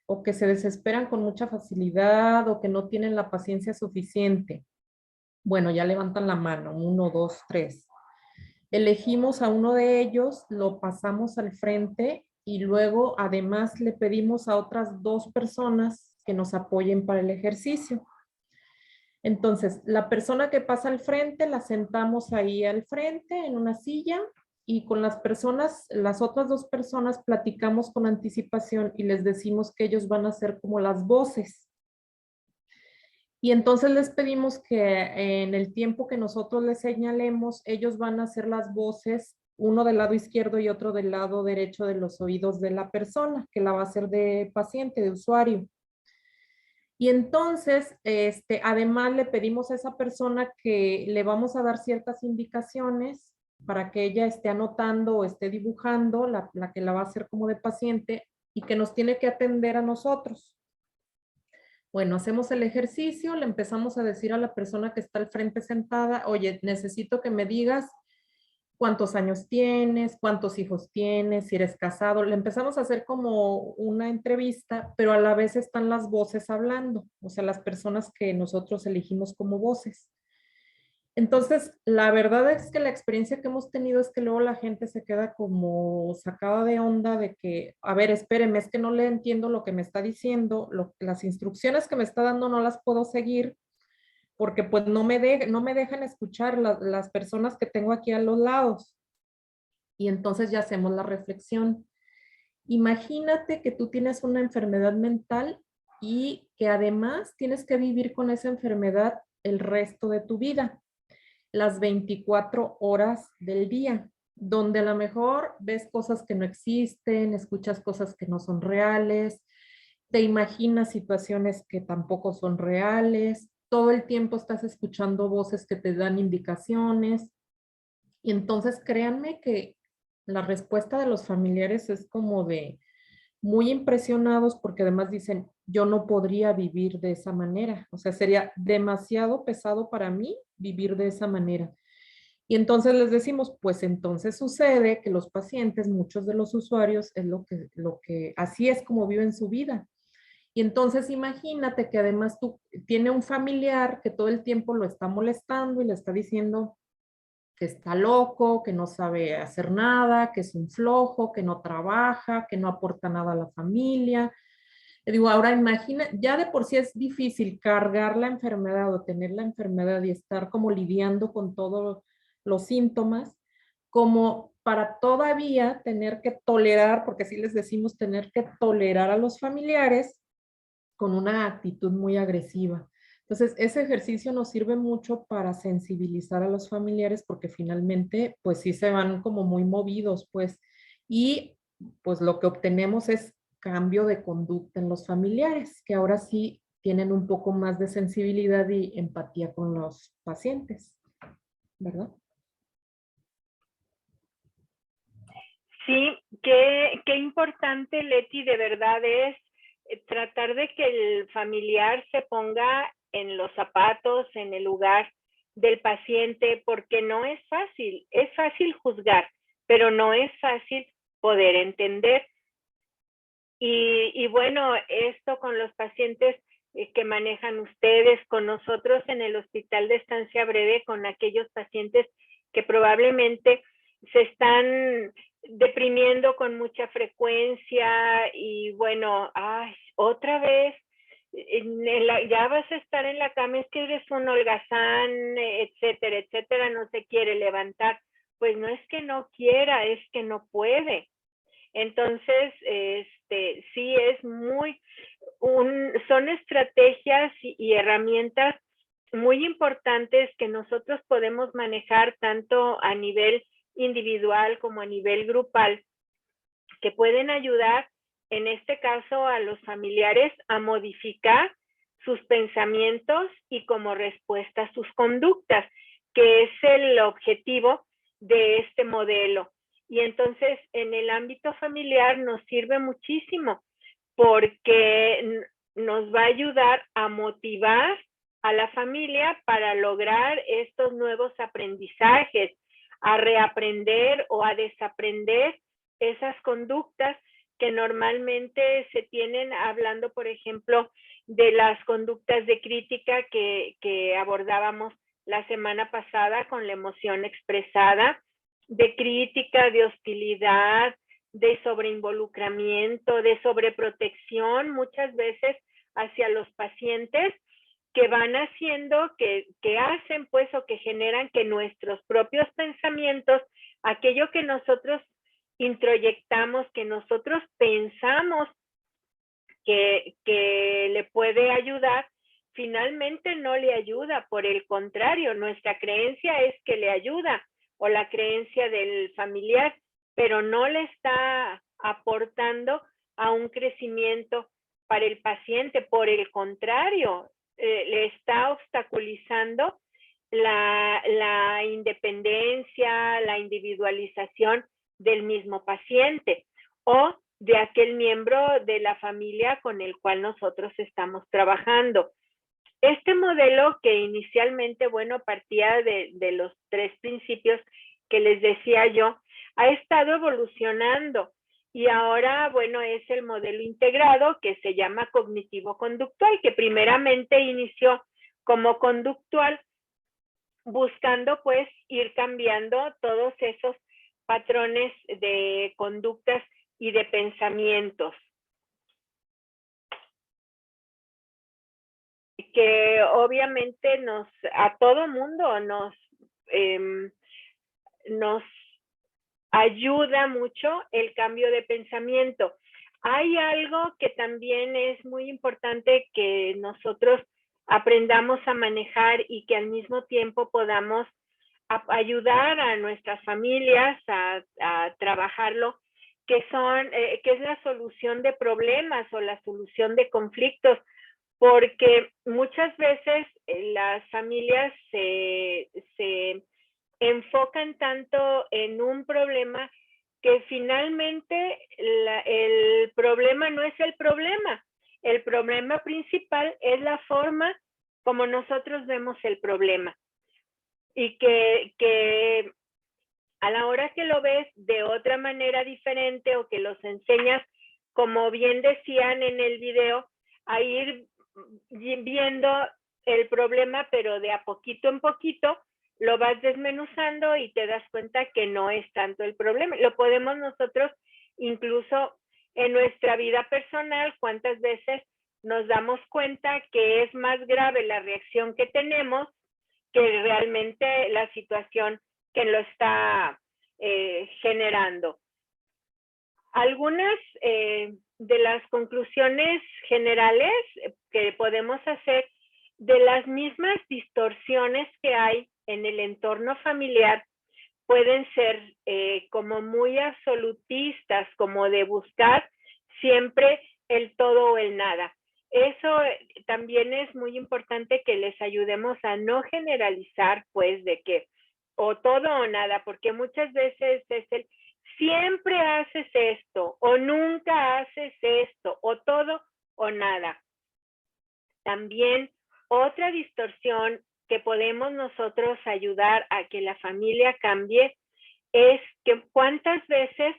O que se desesperan con mucha facilidad o que no tienen la paciencia suficiente. Bueno, ya levantan la mano, 1, 2, 3. Elegimos a uno de ellos, lo pasamos al frente y luego además le pedimos a otras 2 personas que nos apoyen para el ejercicio. Entonces, la persona que pasa al frente la sentamos ahí al frente en una silla y con las otras 2 personas platicamos con anticipación y les decimos que ellos van a ser como las voces. Y entonces les pedimos que en el tiempo que nosotros les señalemos, ellos van a hacer las voces, uno del lado izquierdo y otro del lado derecho de los oídos de la persona, que la va a hacer de paciente, de usuario. Y entonces, además le pedimos a esa persona que le vamos a dar ciertas indicaciones para que ella esté anotando o esté dibujando, la que la va a hacer como de paciente y que nos tiene que atender a nosotros. Bueno, hacemos el ejercicio, le empezamos a decir a la persona que está al frente sentada, oye, necesito que me digas cuántos años tienes, cuántos hijos tienes, si eres casado. Le empezamos a hacer como una entrevista, pero a la vez están las voces hablando, o sea, las personas que nosotros elegimos como voces. Entonces, la verdad es que la experiencia que hemos tenido es que luego la gente se queda como sacada de onda de que, a ver, espéreme, es que no le entiendo lo que me está diciendo, las instrucciones que me está dando no las puedo seguir porque pues no me dejan escuchar las personas que tengo aquí a los lados. Y entonces ya hacemos la reflexión. Imagínate que tú tienes una enfermedad mental y que además tienes que vivir con esa enfermedad el resto de tu vida, las 24 horas del día, donde a lo mejor ves cosas que no existen, escuchas cosas que no son reales, te imaginas situaciones que tampoco son reales, todo el tiempo estás escuchando voces que te dan indicaciones. Y entonces créanme que la respuesta de los familiares es como de muy impresionados porque además dicen, yo no podría vivir de esa manera, o sea, sería demasiado pesado para mí vivir de esa manera. Y entonces les decimos, pues entonces sucede que los pacientes, muchos de los usuarios, es así es como viven su vida. Y entonces imagínate que además tú tiene un familiar que todo el tiempo lo está molestando y le está diciendo que está loco, que no sabe hacer nada, que es un flojo, que no trabaja, que no aporta nada a la familia. Le digo, ahora imagina, ya de por sí es difícil cargar la enfermedad o tener la enfermedad y estar como lidiando con todos los síntomas, como para todavía tener que tolerar, porque así les decimos, tener que tolerar a los familiares con una actitud muy agresiva. Entonces, ese ejercicio nos sirve mucho para sensibilizar a los familiares porque finalmente, pues sí se van como muy movidos, pues, y pues lo que obtenemos es cambio de conducta en los familiares, que ahora sí tienen un poco más de sensibilidad y empatía con los pacientes, ¿verdad? Sí, qué importante, Leti, de verdad es tratar de que el familiar se ponga en los zapatos, en el lugar del paciente, porque no es fácil juzgar, pero no es fácil poder entender. Y bueno, esto con los pacientes que manejan ustedes, con nosotros en el hospital de estancia breve, con aquellos pacientes que probablemente se están deprimiendo con mucha frecuencia y bueno, ay, otra vez, ya vas a estar en la cama, es que eres un holgazán, etcétera, etcétera, no se quiere levantar. Pues no es que no quiera, es que no puede. Entonces, sí es son estrategias y herramientas muy importantes que nosotros podemos manejar tanto a nivel individual como a nivel grupal, que pueden ayudar, en este caso, a los familiares a modificar sus pensamientos y como respuesta sus conductas, que es el objetivo de este modelo. Y entonces en el ámbito familiar nos sirve muchísimo porque nos va a ayudar a motivar a la familia para lograr estos nuevos aprendizajes, a reaprender o a desaprender esas conductas que normalmente se tienen, hablando, por ejemplo, de las conductas de crítica que abordábamos la semana pasada con la emoción expresada, de crítica, de hostilidad, de sobreinvolucramiento, de sobreprotección, muchas veces hacia los pacientes, que van haciendo, que hacen pues o que generan que nuestros propios pensamientos, aquello que nosotros introyectamos, que nosotros pensamos que le puede ayudar, finalmente no le ayuda. Por el contrario, nuestra creencia es que le ayuda, o la creencia del familiar, pero no le está aportando a un crecimiento para el paciente. Por el contrario, le está obstaculizando la independencia, la individualización del mismo paciente o de aquel miembro de la familia con el cual nosotros estamos trabajando. Este modelo que inicialmente, bueno, partía de los 3 principios que les decía yo, ha estado evolucionando y ahora, bueno, es el modelo integrado que se llama cognitivo-conductual, que primeramente inició como conductual, buscando pues ir cambiando todos esos patrones de conductas y de pensamientos. Que obviamente a todo mundo nos ayuda mucho el cambio de pensamiento. Hay algo que también es muy importante que nosotros aprendamos a manejar y que al mismo tiempo podamos ayudar a nuestras familias a trabajarlo, que es la solución de problemas o la solución de conflictos, porque muchas veces las familias se enfocan tanto en un problema que finalmente el problema no es el problema. El problema principal es la forma como nosotros vemos el problema. Y que a la hora que lo ves de otra manera diferente o que los enseñas, como bien decían en el video, a ir viendo el problema, pero de a poquito en poquito, lo vas desmenuzando y te das cuenta que no es tanto el problema. Lo podemos nosotros incluso en nuestra vida personal, cuántas veces nos damos cuenta que es más grave la reacción que tenemos que realmente la situación que lo está generando. Algunas de las conclusiones generales que podemos hacer de las mismas distorsiones que hay en el entorno familiar pueden ser como muy absolutistas, como de buscar siempre el todo o el nada. Eso también es muy importante que les ayudemos a no generalizar, pues, de que o todo o nada, porque muchas veces es el siempre haces esto, o nunca haces esto, o todo o nada. También otra distorsión que podemos nosotros ayudar a que la familia cambie es que cuántas veces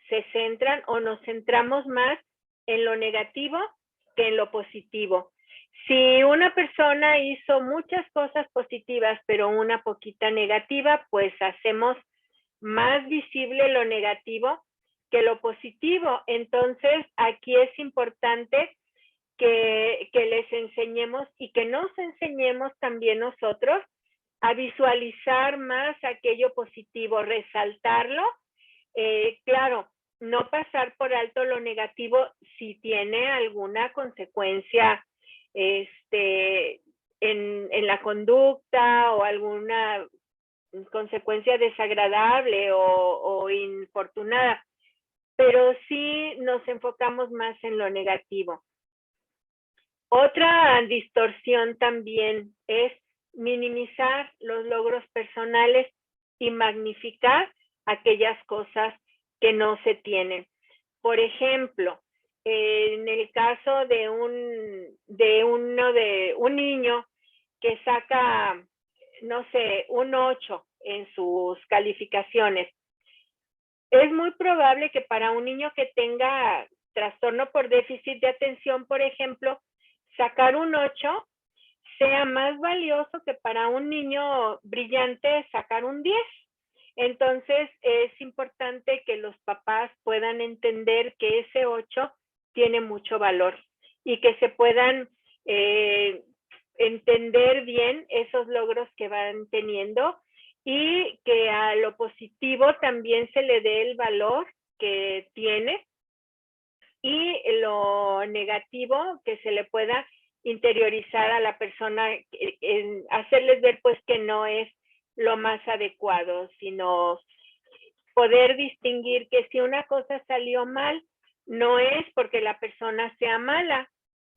se centran o nos centramos más en lo negativo que en lo positivo. Si una persona hizo muchas cosas positivas, pero una poquita negativa, pues hacemos más visible lo negativo que lo positivo. Entonces, aquí es importante que les enseñemos y que nos enseñemos también nosotros a visualizar más aquello positivo, resaltarlo. Claro, no pasar por alto lo negativo si tiene alguna consecuencia en la conducta o alguna consecuencia desagradable o infortunada, pero sí nos enfocamos más en lo negativo. Otra distorsión también es minimizar los logros personales y magnificar aquellas cosas que no se tienen. Por ejemplo, en el caso de un niño que saca, no sé, un 8 en sus calificaciones, es muy probable que para un niño que tenga trastorno por déficit de atención, por ejemplo, sacar un 8 sea más valioso que para un niño brillante sacar un 10. Entonces, es importante que los papás puedan entender que ese 8 tiene mucho valor y que se puedan entender bien esos logros que van teniendo y que a lo positivo también se le dé el valor que tiene y lo negativo que se le pueda interiorizar a la persona, hacerles ver pues que no es lo más adecuado, sino poder distinguir que si una cosa salió mal, no es porque la persona sea mala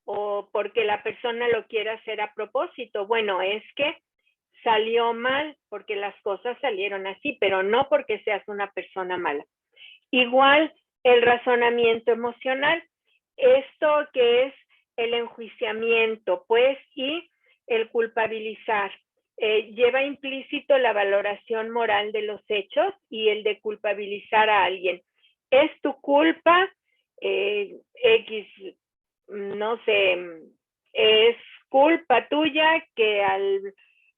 o porque la persona lo quiera hacer a propósito. Bueno, es que salió mal porque las cosas salieron así, pero no porque seas una persona mala. Igual el razonamiento emocional, esto que es el enjuiciamiento, pues, y el culpabilizar. Lleva implícito la valoración moral de los hechos y el de culpabilizar a alguien. Es tu culpa, X, no sé, es culpa tuya que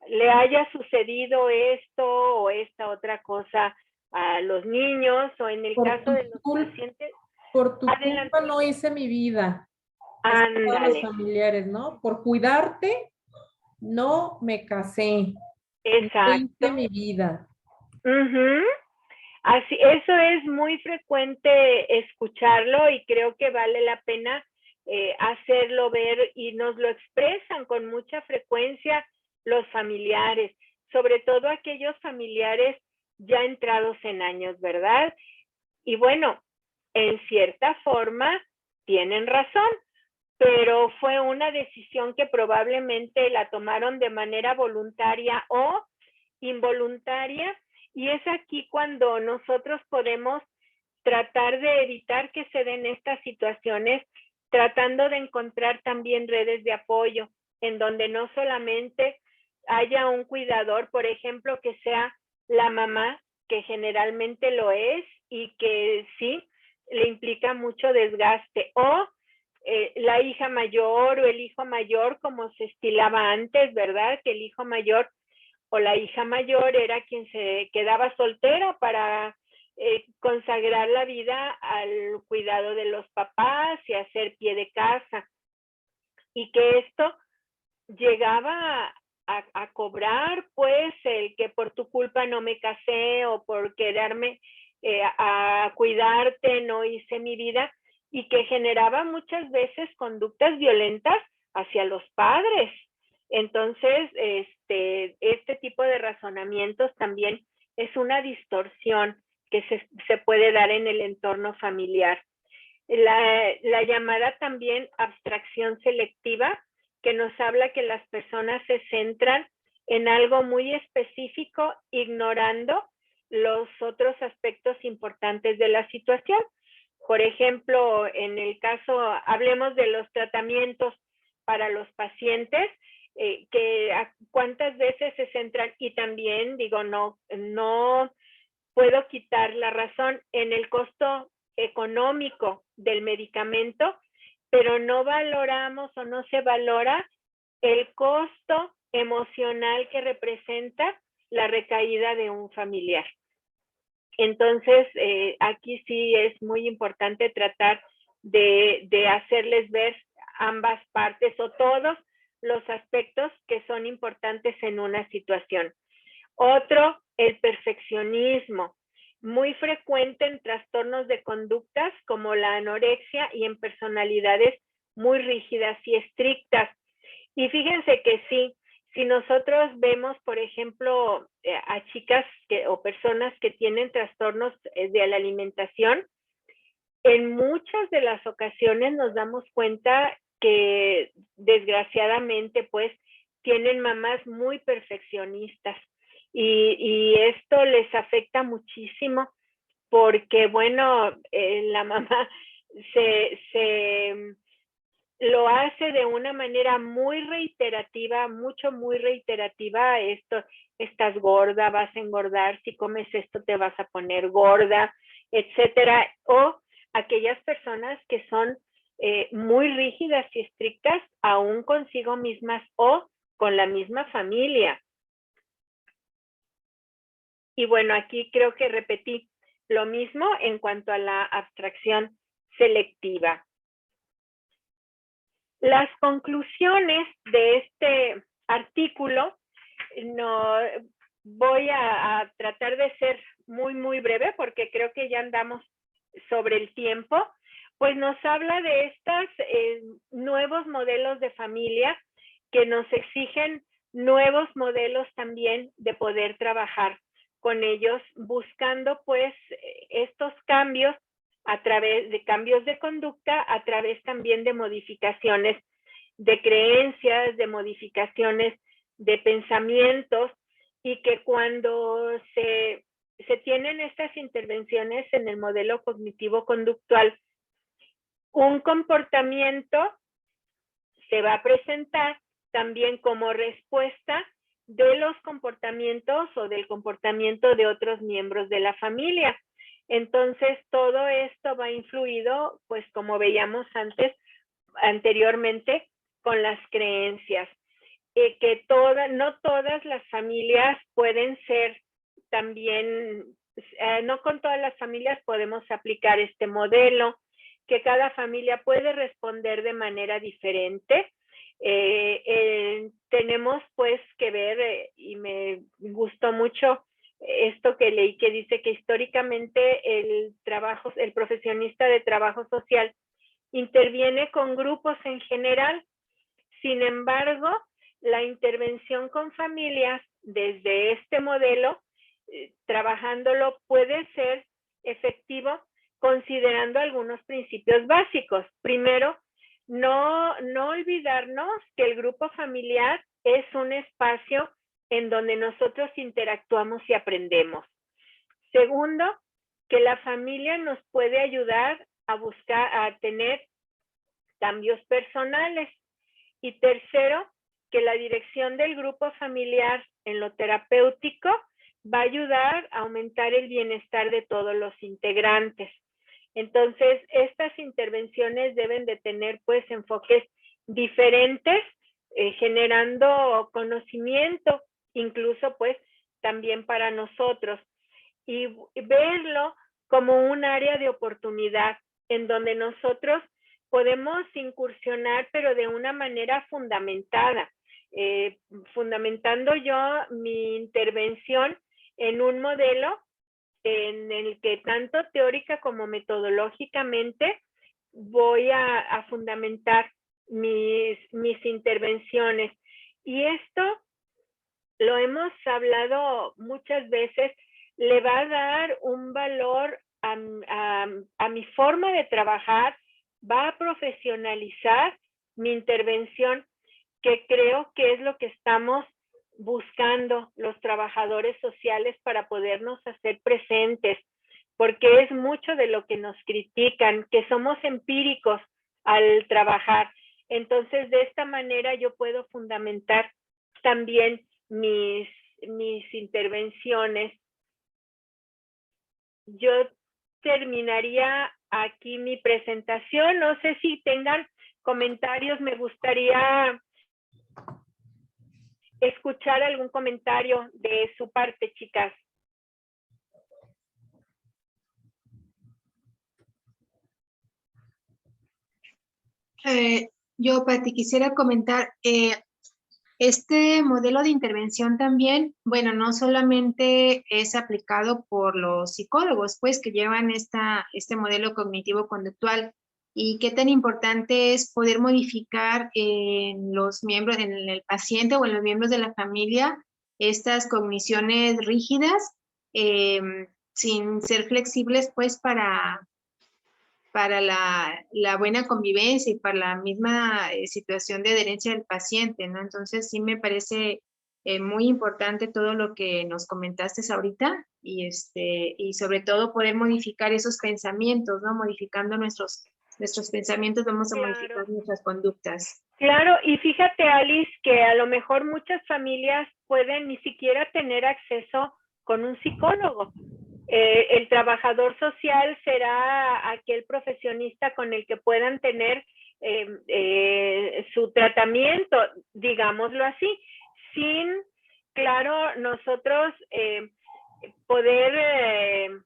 le haya sucedido esto o esta otra cosa a los niños, o en el caso de los pacientes. Por tu culpa no hice mi vida. Ándale. Los familiares, ¿no? Por cuidarte, no me casé. Exacto. No hice mi vida. Así, eso es muy frecuente escucharlo y creo que vale la pena hacerlo ver y nos lo expresan con mucha frecuencia los familiares, sobre todo aquellos familiares ya entrados en años, ¿verdad? Y bueno, en cierta forma tienen razón, pero fue una decisión que probablemente la tomaron de manera voluntaria o involuntaria, y es aquí cuando nosotros podemos tratar de evitar que se den estas situaciones, tratando de encontrar también redes de apoyo, en donde no solamente haya un cuidador, por ejemplo, que sea la mamá, que generalmente lo es y que sí le implica mucho desgaste, o la hija mayor o el hijo mayor, como se estilaba antes, ¿verdad? Que el hijo mayor o la hija mayor era quien se quedaba soltera para consagrar la vida al cuidado de los papás y hacer pie de casa. Y que esto llegaba a cobrar, pues, el que por tu culpa no me casé o por quedarme a cuidarte no hice mi vida, y que generaba muchas veces conductas violentas hacia los padres. Entonces, este tipo de razonamientos también es una distorsión que se puede dar en el entorno familiar. La llamada también abstracción selectiva, que nos habla que las personas se centran en algo muy específico, ignorando los otros aspectos importantes de la situación. Por ejemplo, en el caso, hablemos de los tratamientos para los pacientes, que cuántas veces se centran, y también digo, no puedo quitar la razón en el costo económico del medicamento, pero no valoramos o no se valora el costo emocional que representa la recaída de un familiar. Entonces, aquí sí es muy importante tratar de hacerles ver ambas partes o todos los aspectos que son importantes en una situación. Otro, el perfeccionismo, muy frecuente en trastornos de conductas como la anorexia y en personalidades muy rígidas y estrictas. Y fíjense que sí, si nosotros vemos, por ejemplo, a chicas o personas que tienen trastornos de la alimentación, en muchas de las ocasiones nos damos cuenta que desgraciadamente pues tienen mamás muy perfeccionistas, y esto les afecta muchísimo porque, bueno, la mamá lo hace de una manera muy reiterativa, muy reiterativa. Esto, estás gorda, vas a engordar, si comes esto te vas a poner gorda, etcétera. O aquellas personas que son muy rígidas y estrictas, aún consigo mismas o con la misma familia. Y bueno, aquí creo que repetí lo mismo en cuanto a la abstracción selectiva. Las conclusiones de este artículo, no voy a tratar de ser muy breve porque creo que ya andamos sobre el tiempo, pues nos habla de estos nuevos modelos de familia que nos exigen nuevos modelos también de poder trabajar con ellos, buscando pues estos cambios a través de cambios de conducta, a través también de modificaciones de creencias, de modificaciones de pensamientos, y que cuando se tienen estas intervenciones en el modelo cognitivo-conductual, un comportamiento se va a presentar también como respuesta de los comportamientos o del comportamiento de otros miembros de la familia. Entonces, todo esto va influido, pues como veíamos anteriormente, con las creencias. Que no todas las familias pueden ser también, no con todas las familias podemos aplicar este modelo, que cada familia puede responder de manera diferente. Tenemos pues que ver, y me gustó mucho esto que leí que dice que históricamente el profesionista de trabajo social interviene con grupos en general. Sin embargo, la intervención con familias desde este modelo, trabajándolo, puede ser efectivo considerando algunos principios básicos. Primero, no olvidarnos que el grupo familiar es un espacio en donde nosotros interactuamos y aprendemos. Segundo, que la familia nos puede ayudar a tener cambios personales. Y tercero, que la dirección del grupo familiar en lo terapéutico va a ayudar a aumentar el bienestar de todos los integrantes. Entonces, estas intervenciones deben de tener pues enfoques diferentes, generando conocimiento, incluso pues también para nosotros, y verlo como un área de oportunidad en donde nosotros podemos incursionar, pero de una manera fundamentada, fundamentando yo mi intervención en un modelo en el que tanto teórica como metodológicamente voy a fundamentar mis intervenciones. Y esto lo hemos hablado muchas veces, le va a dar un valor a mi forma de trabajar, va a profesionalizar mi intervención, que creo que es lo que estamos buscando los trabajadores sociales para podernos hacer presentes, porque es mucho de lo que nos critican, que somos empíricos al trabajar. Entonces, de esta manera yo puedo fundamentar también mis intervenciones. Yo terminaría aquí mi presentación. No sé si tengan comentarios. Me gustaría escuchar algún comentario de su parte, chicas. Yo, Pati, quisiera comentar, este modelo de intervención también, bueno, no solamente es aplicado por los psicólogos, pues, que llevan este modelo cognitivo-conductual, y qué tan importante es poder modificar en los miembros, en el paciente o en los miembros de la familia, estas cogniciones rígidas, sin ser flexibles, pues, para la buena convivencia y para la misma situación de adherencia del paciente, ¿no? Entonces, sí me parece muy importante todo lo que nos comentaste ahorita, y sobre todo poder modificar esos pensamientos, ¿no? Modificando nuestros pensamientos, vamos a modificar nuestras conductas. Claro, y fíjate, Alice, que a lo mejor muchas familias pueden ni siquiera tener acceso con un psicólogo. El trabajador social será aquel profesionista con el que puedan tener su tratamiento, digámoslo así, sin, claro, nosotros poder,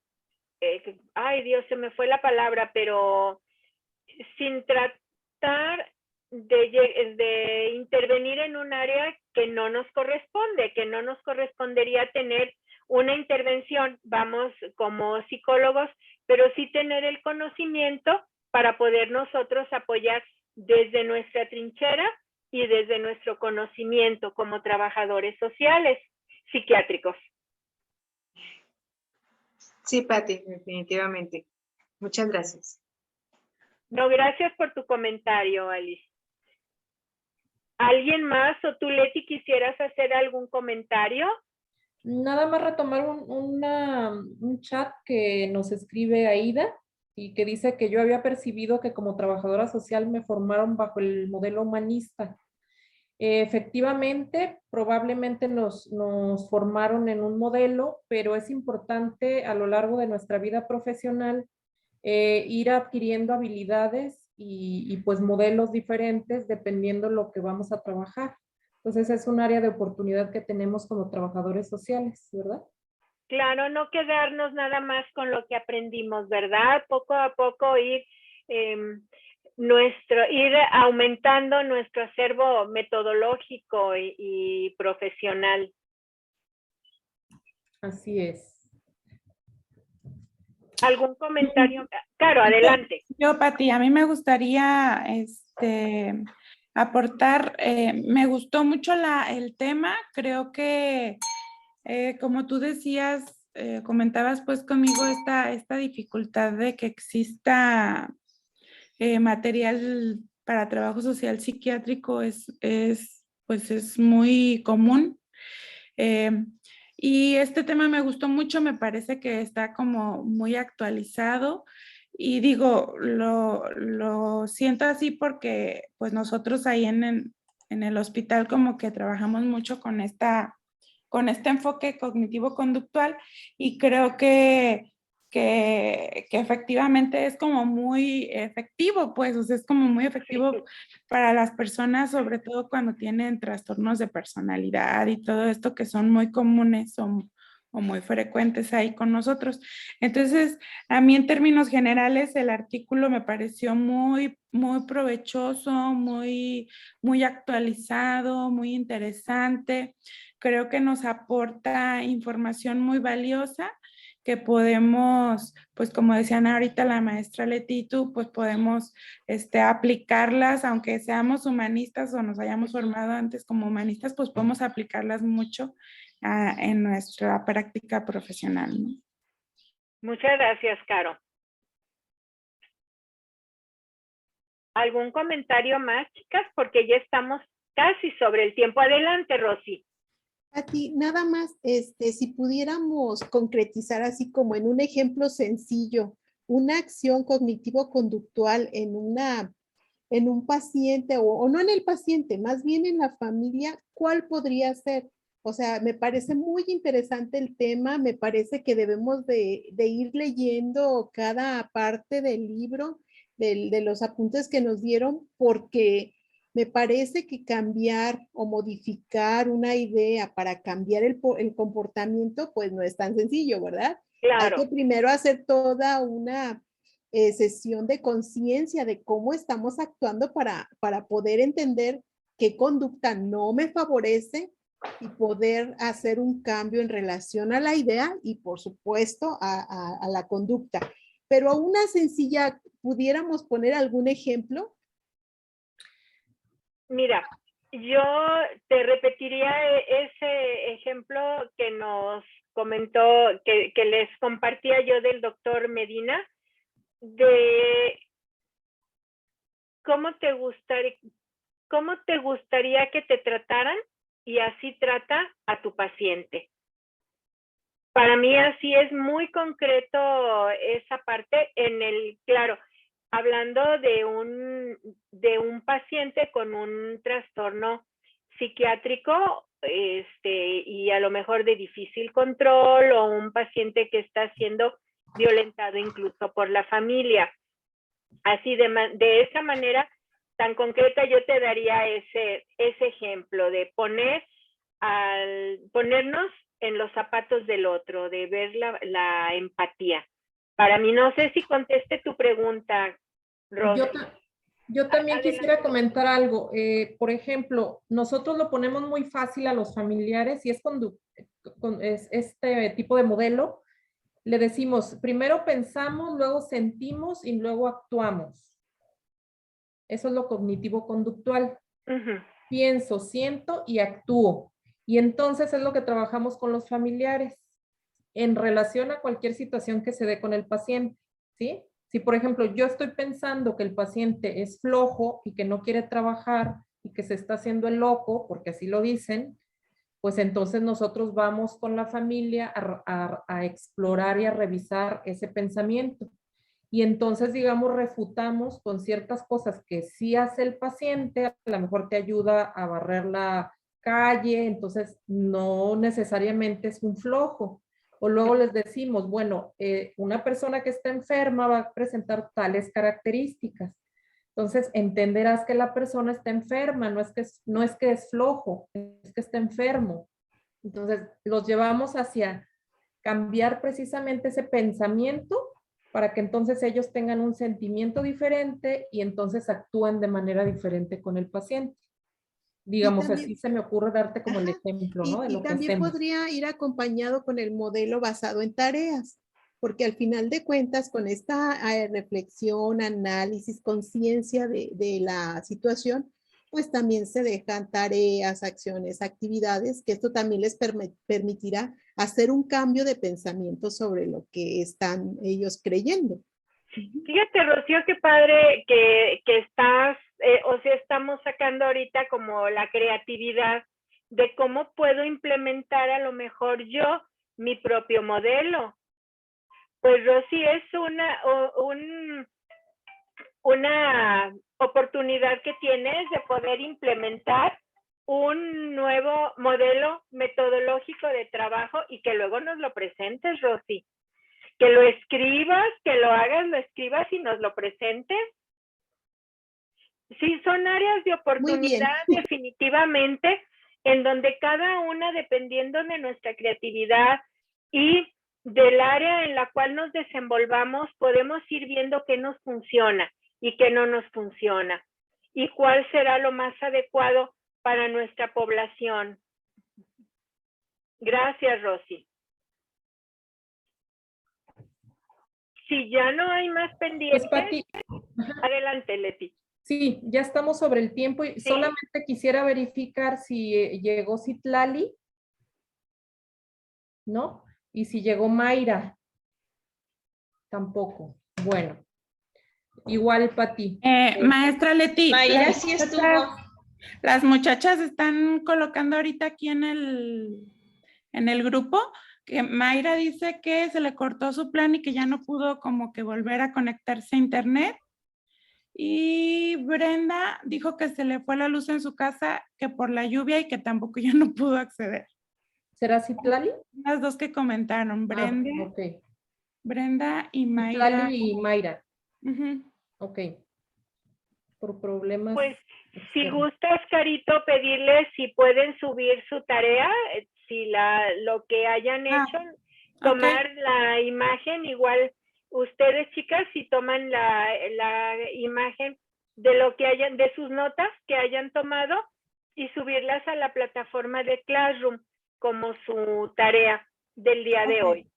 ay Dios, se me fue la palabra, pero sin tratar de intervenir en un área que no nos corresponde, que no nos correspondería tener una intervención, vamos, como psicólogos, pero sí tener el conocimiento para poder nosotros apoyar desde nuestra trinchera y desde nuestro conocimiento como trabajadores sociales psiquiátricos. Sí, Pati, definitivamente. Muchas gracias. No, gracias por tu comentario, Alice. ¿Alguien más o tú, Leti, quisieras hacer algún comentario? Nada más retomar un chat que nos escribe Aida y que dice que yo había percibido que como trabajadora social me formaron bajo el modelo humanista. Efectivamente, probablemente nos formaron en un modelo, pero es importante a lo largo de nuestra vida profesional ir adquiriendo habilidades y pues modelos diferentes dependiendo lo que vamos a trabajar. Entonces es un área de oportunidad que tenemos como trabajadores sociales, ¿verdad? Claro, no quedarnos nada más con lo que aprendimos, ¿verdad? Poco a poco ir aumentando nuestro acervo metodológico y profesional. Así es. ¿Algún comentario? Claro, adelante. Yo, Pati, a mí me gustaría aportar, me gustó mucho el tema, creo que como tú decías, comentabas pues conmigo esta dificultad de que exista material para trabajo social psiquiátrico pues es muy común. Y este tema me gustó mucho, me parece que está como muy actualizado y digo, lo siento así porque pues nosotros ahí en el hospital como que trabajamos mucho con este enfoque cognitivo-conductual y creo que efectivamente es como muy efectivo, pues, o sea, es como muy efectivo para las personas, sobre todo cuando tienen trastornos de personalidad y todo esto que son muy comunes o muy frecuentes ahí con nosotros. Entonces, a mí en términos generales el artículo me pareció muy, muy provechoso, muy, muy actualizado, muy interesante. Creo que nos aporta información muy valiosa que podemos, pues como decían ahorita la maestra Leti, tú, pues podemos aplicarlas, aunque seamos humanistas o nos hayamos formado antes como humanistas, pues podemos aplicarlas mucho en nuestra práctica profesional, ¿no? Muchas gracias, Caro. ¿Algún comentario más, chicas? Porque ya estamos casi sobre el tiempo. Adelante, Rosy. A ti, nada más, si pudiéramos concretizar así como en un ejemplo sencillo, una acción cognitivo-conductual en un paciente o no en el paciente, más bien en la familia, ¿cuál podría ser? O sea, me parece muy interesante el tema, me parece que debemos de ir leyendo cada parte del libro, de los apuntes que nos dieron, porque me parece que cambiar o modificar una idea para cambiar el comportamiento, pues no es tan sencillo, ¿verdad? Claro. Hay que primero hacer toda una sesión de conciencia de cómo estamos actuando para poder entender qué conducta no me favorece y poder hacer un cambio en relación a la idea y por supuesto a la conducta. Pero a una sencilla, ¿pudiéramos poner algún ejemplo? Mira, yo te repetiría ese ejemplo que nos comentó, que les compartía yo del doctor Medina, de cómo te gustaría que te trataran y así trata a tu paciente. Para mí así es muy concreto esa parte claro, hablando de un paciente con un trastorno psiquiátrico y a lo mejor de difícil control o un paciente que está siendo violentado incluso por la familia. Así de esa manera tan concreta yo te daría ese ejemplo de ponernos en los zapatos del otro, de ver la empatía. Para mí, no sé si conteste tu pregunta, Rosy. Yo también quisiera comentar algo. Por ejemplo, nosotros lo ponemos muy fácil a los familiares y es este tipo de modelo. Le decimos, primero pensamos, luego sentimos y luego actuamos. Eso es lo cognitivo-conductual. Pienso, siento y actúo. Y entonces es lo que trabajamos con los familiares en relación a cualquier situación que se dé con el paciente, ¿sí? Si, por ejemplo, yo estoy pensando que el paciente es flojo y que no quiere trabajar y que se está haciendo el loco, porque así lo dicen, pues entonces nosotros vamos con la familia a explorar y a revisar ese pensamiento. Y entonces, digamos, refutamos con ciertas cosas que sí hace el paciente, a lo mejor te ayuda a barrer la calle, entonces no necesariamente es un flojo. O luego les decimos, bueno, una persona que está enferma va a presentar tales características. Entonces entenderás que la persona está enferma, no es que es flojo, es que está enfermo. Entonces los llevamos hacia cambiar precisamente ese pensamiento para que entonces ellos tengan un sentimiento diferente y entonces actúen de manera diferente con el paciente. Digamos, también- así se me ocurre darte como el Ajá. ejemplo, ¿no? De Y lo que también hacemos. podría ir acompañado con el modelo basado en tareas, porque al final de cuentas, con esta reflexión, análisis, conciencia de la situación, pues también se dejan tareas, acciones, actividades, que esto también les permitirá hacer un cambio de pensamiento sobre lo que están ellos creyendo. Fíjate, Rocío, qué padre que estás, o sea, estamos sacando ahorita como la creatividad de cómo puedo implementar a lo mejor yo mi propio modelo. Pues Rosy, es una oportunidad que tienes de poder implementar un nuevo modelo metodológico de trabajo y que luego nos lo presentes, Rosy. Que lo escribas, que lo hagas, lo escribas y nos lo presentes. Sí, son áreas de oportunidad definitivamente, en donde cada una, dependiendo de nuestra creatividad y del área en la cual nos desenvolvamos, podemos ir viendo qué nos funciona y qué no nos funciona y cuál será lo más adecuado para nuestra población. Gracias, Rosy. Si ya no hay más pendientes, Pues, Pati, adelante, Leti. sí, ya estamos sobre el tiempo y Sí. solamente quisiera verificar si llegó Citlali, ¿no? Y si llegó Mayra, tampoco. Bueno, igual Pati. Maestra Leti, Mayra sí estuvo. las muchachas están colocando ahorita aquí en el grupo que Mayra dice que se le cortó su plan y que ya no pudo como que volver a conectarse a internet. Y Brenda dijo que se le fue la luz en su casa, que por la lluvia y que tampoco ya no pudo acceder. ¿Será Citlali? Las dos que comentaron, Brenda, Ok. Brenda y Mayra. Citlali y Mayra. Ujú. Ok. Por problemas. Pues si externos. gustas, Carito, pedirles si pueden subir su tarea, si lo que hayan hecho, tomar la imagen, igual ustedes, chicas, si toman la imagen de lo que hayan, de sus notas que hayan tomado y subirlas a la plataforma de Classroom como su tarea del día de hoy.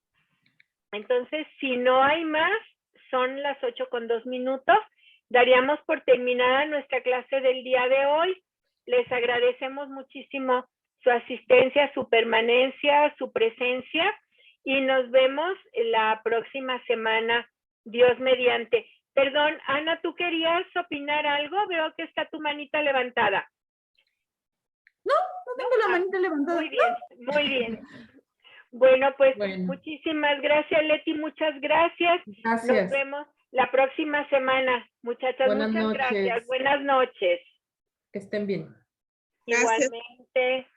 Entonces, si no hay más, son las 8:02. Daríamos por terminada nuestra clase del día de hoy. Les agradecemos muchísimo su asistencia, su permanencia, su presencia y nos vemos la próxima semana, Dios mediante. Perdón, Ana, ¿tú querías opinar algo? Veo que está tu manita levantada. No tengo la manita levantada. Muy bien, muy bien. Bueno, pues muchísimas gracias, Leti, muchas gracias. Gracias. Nos vemos la próxima semana, muchachas. Buenas muchas noches. gracias. Buenas noches. Que estén bien. Igualmente.